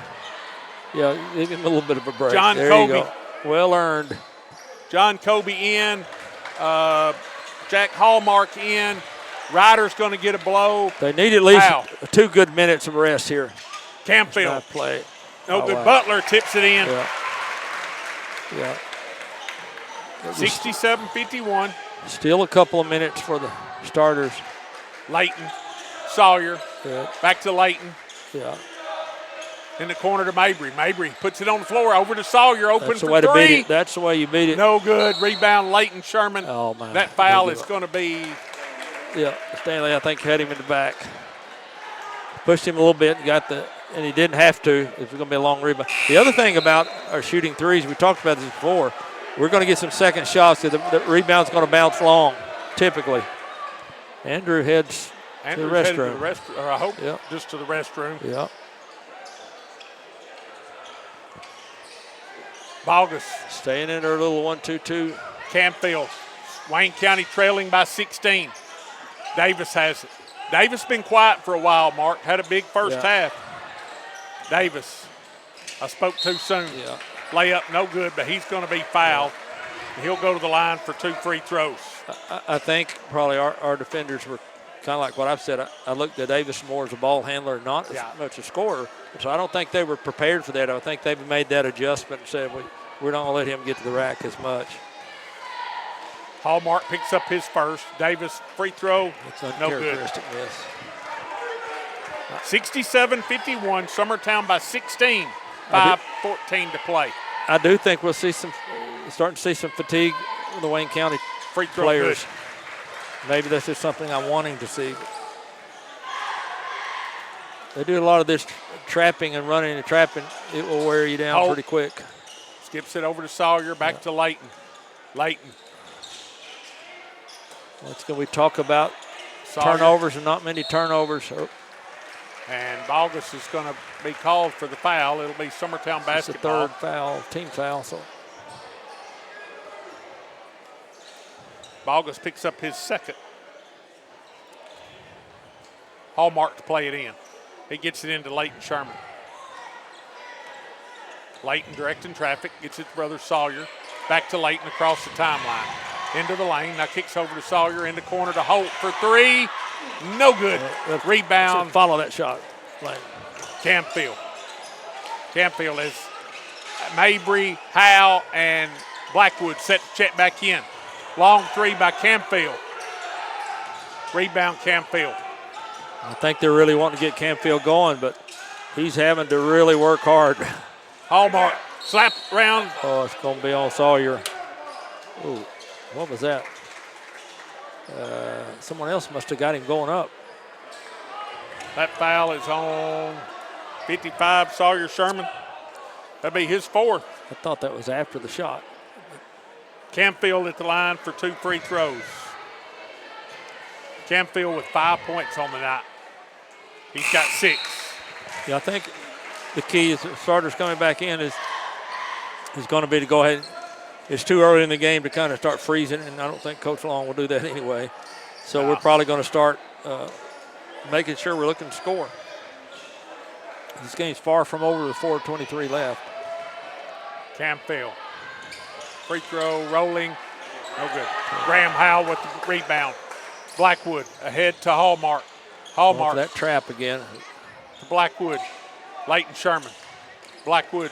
give him a little bit of a break. John there Kobe. You go. Well earned. John Kobe in. Jack Hallmark in. Ryder's going to get a blow. They need at least Foul. 2 good minutes of rest here. Campfield. Play. No good. Butler tips it in. Yeah. 67-51. Still a couple of minutes for the starters. Layton, Sawyer, Yeah. back to Layton. Yeah. In the corner to Mabry. Mabry puts it on the floor over to Sawyer, open That's the for way to three. beat it. That's the way you beat it. No good. Rebound, Layton Sherman. Oh, man. That foul is going to be. Yeah, Stanley, I think, had him in the back. Pushed him a little bit, and he didn't have to. It was going to be a long rebound. The other thing about our shooting threes, we talked about this before, we're going to get some second shots because the rebound's going to bounce long, typically. Andrew heads to the restroom. I hope just to the restroom. Yeah. Bogus. Staying in their little 1-2-2. Campfield. Wayne County trailing by 16. Davis has it. Davis been quiet for a while, Mark. Had a big first half. Davis. I spoke too soon. Yeah. Layup no good, but he's going to be fouled. He'll go to the line for 2 free throws. I think probably our defenders were kind of like what I've said. I looked at Davis more as a ball handler, not as much a scorer. So I don't think they were prepared for that. I think they've made that adjustment and said we're not going to let him get to the rack as much. Hallmark picks up his first. Davis free throw, no good. Miss. 67-51, Summertown by 16. 5:14 to play. I do think we'll see starting to see some fatigue with the Wayne County free throw players. Good. Maybe that's just something I'm wanting to see. They do a lot of this trapping and running and trapping. It will wear you down pretty quick. Skips it over to Sawyer, back to Layton. Layton. What's going we talk about Sawyer. Turnovers and not many turnovers. Oh. And Bogus is going to be called for the foul. It'll be Summertown basketball. It's the third foul, team foul. So Bogus picks up his second. Hallmark to play it in. He gets it into Layton Sherman. Layton directing traffic, gets it to brother Sawyer. Back to Layton across the timeline. Into the lane, now kicks over to Sawyer, in the corner to Holt for three. No good. Rebound. Follow that shot. Campfield. Campfield is Mabry, Howe, and Blackwood set to check back in. Long three by Campfield. Rebound Campfield. I think they're really wanting to get Campfield going, but he's having to really work hard. Hallmark slap round. Oh, it's going to be on Sawyer. Ooh, what was that? Someone else must have got him going up. That foul is on 55, Sawyer Sherman. That'd be his fourth. I thought that was after the shot. Campfield at the line for 2 free throws. Campfield with 5 points on the night. He's got 6. Yeah, I think the key is starters coming back in is going to be to go ahead. It's too early in the game to kind of start freezing, and I don't think Coach Long will do that anyway. So we're probably going to start making sure we're looking to score. This game's far from over with 4:23 left. Campfield. Free throw, rolling. No good. Graham Howell with the rebound. Blackwood ahead to Hallmark. Hallmark. That trap again. To Blackwood. Layton Sherman. Blackwood.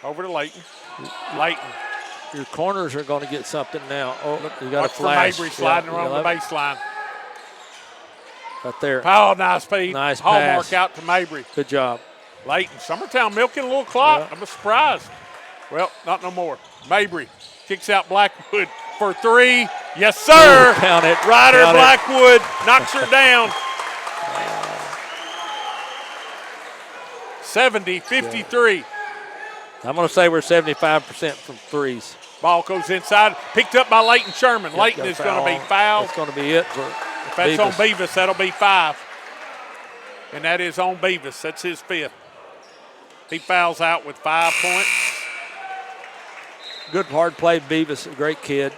Over to Layton. Layton. Your corners are going to get something now. Oh, you got Watch a flash. for Mabry sliding around the baseline. Right there. Oh, nice feed. Nice Hallmark pass. out to Mabry. Good job. Layton. Summertown milking a little clock. Yeah. I'm surprised. Well, not no more. Mabry kicks out Blackwood for 3. Yes, sir. Ooh, count it. Ryder Count Blackwood knocks her down. 70-53. I'm going to say we're 75% from threes. Ball goes inside, picked up by Layton Sherman. Yep, Layton is going to be fouled. That's going to be it for If that's Beavis. on Beavis, that'll be 5. And that is on Beavis. That's his 5th. He fouls out with 5 points. Good hard play, Beavis, a great kid.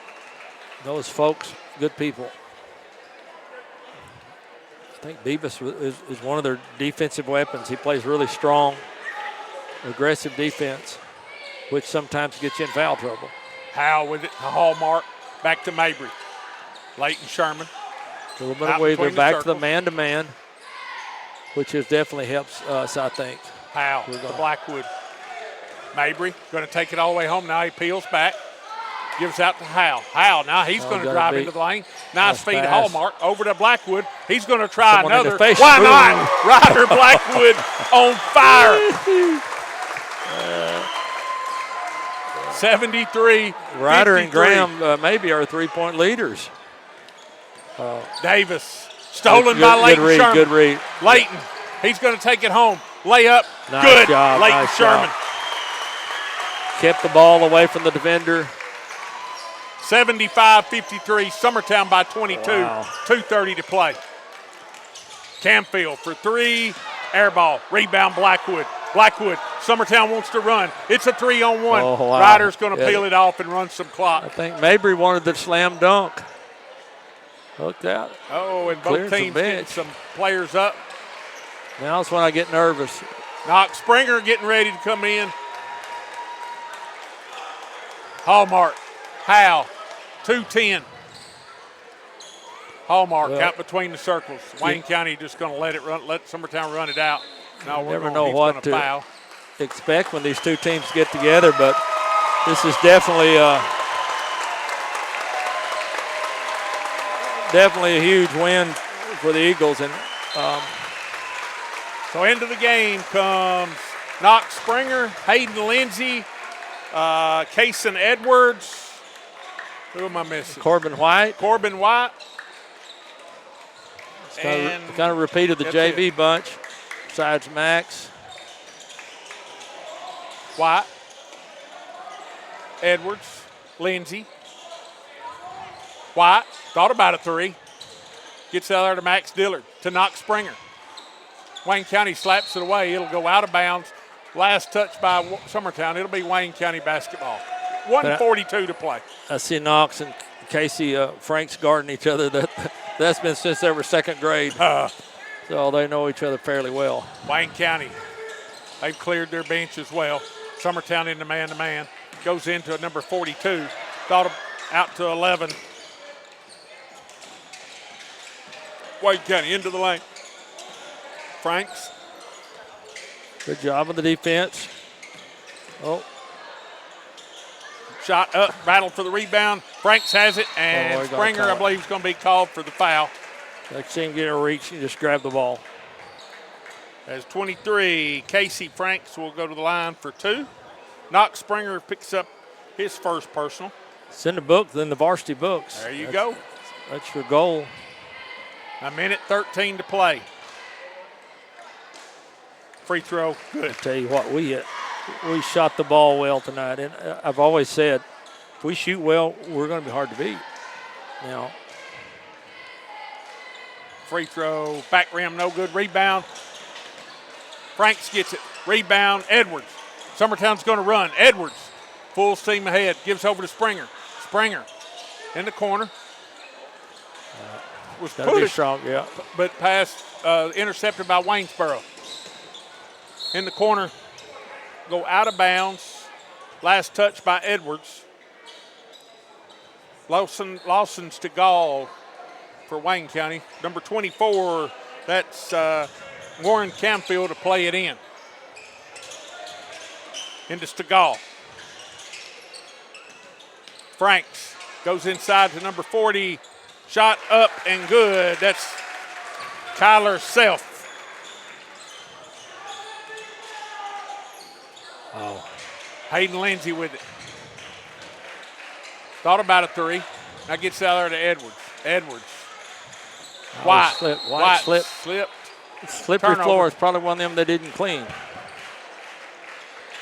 Those folks, good people. I think Beavis is one of their defensive weapons. He plays really strong, aggressive defense, which sometimes gets you in foul trouble. Howell with it to Hallmark. Back to Mabry. Leighton Sherman. A little bit Out of way. between They're back to the circles. man-to-man, which has definitely helps us, I think. Howell to Blackwood. Mabry going to take it all the way home. Now he peels back. Gives out to Howell. Howell, now he's going to drive into the lane. Nice feed to Hallmark. Over to Blackwood. He's going to try Someone in the another. face. Why Boom. not? Ryder Blackwood on fire. 73. Ryder and 53. Graham maybe are 3-point leaders. Davis. Stolen by Leighton Sherman. Good read. Leighton. He's going to take it home. Layup. Nice Good. job. Leighton Nice Sherman. job. Kept the ball away from the defender. 75-53. Summertown by 22. Wow. 2:30 to play. Camfield for three. Air ball. Rebound Blackwood. Blackwood. Summertown wants to run. It's a 3-on-1. Oh, wow. Ryder's going to peel it off and run some clock. I think Mabry wanted the slam dunk. Looked out. Oh, and Cleared both some teams getting bench. some players up. Now that's when I get nervous. Knox Springer getting ready to come in. Hallmark. Howe. 2-10. Hallmark out between the circles. Wayne County just going to let Summertown run it out. No, You we're never going know he's what going to foul. expect when these two teams get together, but this is definitely a huge win for the Eagles. And so into the game comes Knox Springer, Hayden Lindsay, Kason Edwards. Who am I missing? Corbin White. Corbin White. Kind of repeated the JV bunch, besides Max. White. Edwards. Lindsay. White. Thought about a three. Gets out there to Max Dillard. To Knox Springer. Wayne County slaps it away. It'll go out of bounds. Last touch by Summertown. It'll be Wayne County basketball. 1:42 to play. I see Knox and Casey Franks guarding each other. That's been since they were second grade. So they know each other fairly well. Wayne County, they've cleared their bench as well. Summertown into man-to-man. Goes into number 42. Thought out to 11. Wayne County into the lane. Franks. Good job of the defense. Oh. Shot up, battle for the rebound. Franks has it, and he got Springer, I caught. believe, is going to be called for the foul. Like see him get a reach and just grab the ball. As 23, Casey Franks will go to the line for two. Knox Springer picks up his first personal. It's in the book, then the varsity books. There you go. That's your goal. A minute 13 to play. Free throw, good. I tell you what, we shot the ball well tonight, and I've always said, if we shoot well, we're going to be hard to beat. Now, free throw, back rim, no good. Rebound. Franks gets it. Rebound, Edwards. Summertown's going to run. Edwards, full steam ahead, gives over to Springer. Springer in the corner. Was gotta be pushed, strong, yeah. but pass intercepted by Waynesboro. In the corner, go out of bounds. Last touch by Edwards. Lawson's to Gall for Wayne County. Number 24, that's Warren Camfield to play it in. Into Stegall. Franks goes inside to number 40. Shot up and good. That's Kyler Self. Oh. Hayden Lindsay with it. Thought about a three. Now gets out there to Edwards. Edwards. White. White slipped. Slippery Turnover. floor is probably one of them they didn't clean.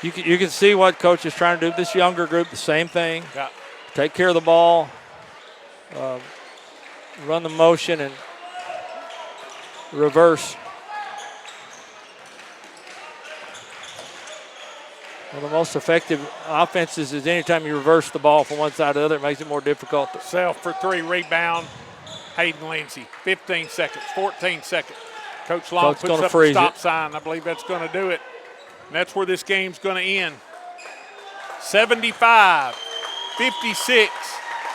You can see what coach is trying to do with this younger group, the same thing. Yeah. Take care of the ball, run the motion, and reverse. One of the most effective offenses is anytime you reverse the ball from one side to the other, it makes it more difficult. Self for three, rebound. Hayden Lindsay, 15 seconds, 14 seconds. Coach Long Coach puts gonna up a freeze stop it. sign. I believe that's going to do it. And that's where this game's going to end. 75, 56,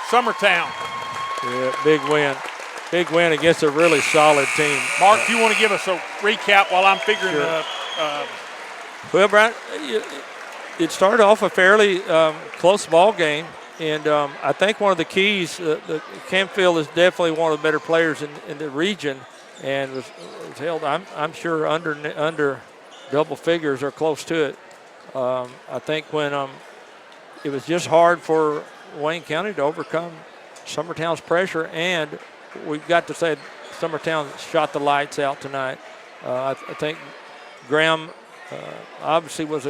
Summertown. Yeah, big win. Big win against a really solid team. Mark, you want to give us a recap while I'm figuring Sure. the Well, Brian, it started off a fairly close ball game, and I think one of the keys, the Campfield is definitely one of the better players in the region, and was held, I'm sure, under double figures or close to it. I think when it was just hard for Wayne County to overcome Summertown's pressure, and we've got to say Summertown shot the lights out tonight. I think Graham obviously was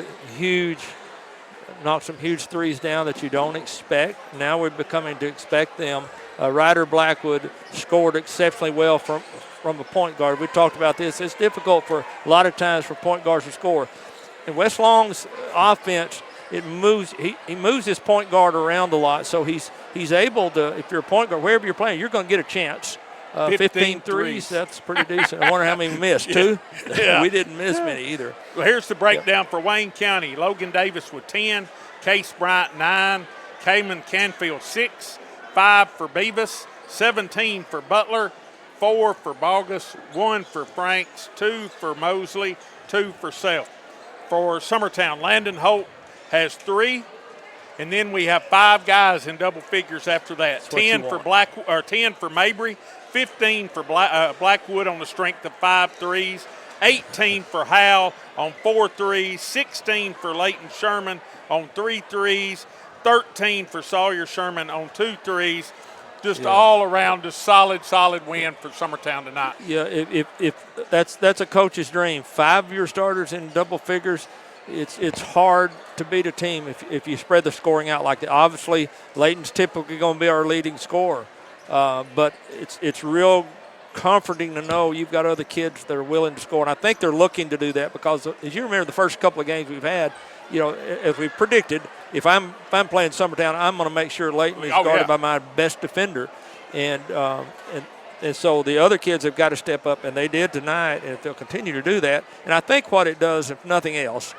knocked some huge threes down that you don't expect. Now we're becoming to expect them. Ryder Blackwood scored exceptionally well from a point guard. We talked about this. It's difficult for a lot of times for point guards to score. In West Long's offense, it moves. He moves his point guard around a lot, so he's able to. If you're a point guard, wherever you're playing, you're going to get a chance. 15 threes, that's pretty decent. I wonder how many we missed. 2? Yeah. We didn't miss many either. Well, here's the breakdown for Wayne County. Logan Davis with 10, Case Bryant 9, Cayman Canfield 6, 5 for Beavis, 17 for Butler, 4 for Bogus, 1 for Franks, 2 for Mosley, 2 for Self. For Summertown, Landon Holt has 3, and then we have 5 guys in double figures after that. 10 for Mabry, 15 for Blackwood on the strength of 5 threes, 18 for Howell on 4 threes, 16 for Leighton Sherman on 3 threes, 13 for Sawyer Sherman on 2 threes. Just all around a solid win for Summertown tonight. Yeah, if that's a coach's dream. 5 of your starters in double figures. It's hard to beat a team if you spread the scoring out like that. Obviously, Leighton's typically going to be our leading scorer, but it's real comforting to know you've got other kids that are willing to score. And I think they're looking to do that because, as you remember, the first couple of games we've had, as we predicted, if I'm playing Summertown, I'm going to make sure Leighton is guarded by my best defender, and so the other kids have got to step up, and they did tonight, and if they'll continue to do that. And I think what it does, if nothing else,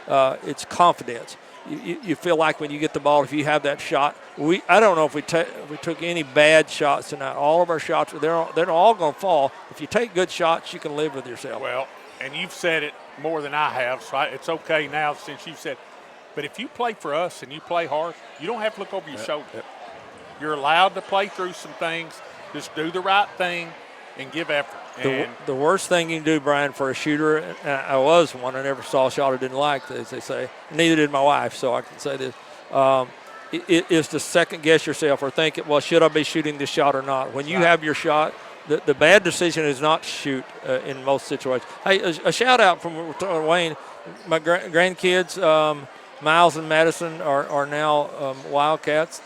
it's confidence. You feel like when you get the ball, if you have that shot, I don't know if we took any bad shots tonight. All of our shots, they're all going to fall. If you take good shots, you can live with yourself. Well, and you've said it more than I have, so it's okay now since you've said. But if you play for us and you play hard, you don't have to look over your shoulder. You're allowed to play through some things. Just do the right thing and give effort. The worst thing you can do, Brian, for a shooter, and I was one. I never saw a shot I didn't like, as they say. Neither did my wife, so I can say this. It is to second-guess yourself or think, well, should I be shooting this shot or not? When you have your shot, the bad decision is not shoot in most situations. Hey, a shout-out from Wayne. My grandkids, Miles and Madison, are now Wildcats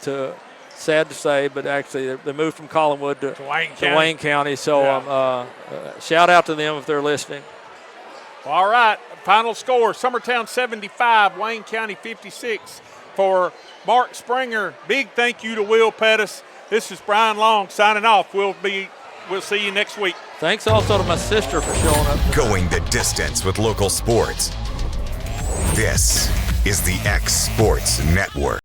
sad to say, but actually they moved from Collinwood to Wayne County. So shout out to them if they're listening. All right, final score, Summertown 75, Wayne County 56. For Mark Springer, big thank you to Will Pettis. This is Brian Long signing off. We'll see you next week. Thanks also to my sister for showing up. Going the distance with local sports. This is the X Sports Network.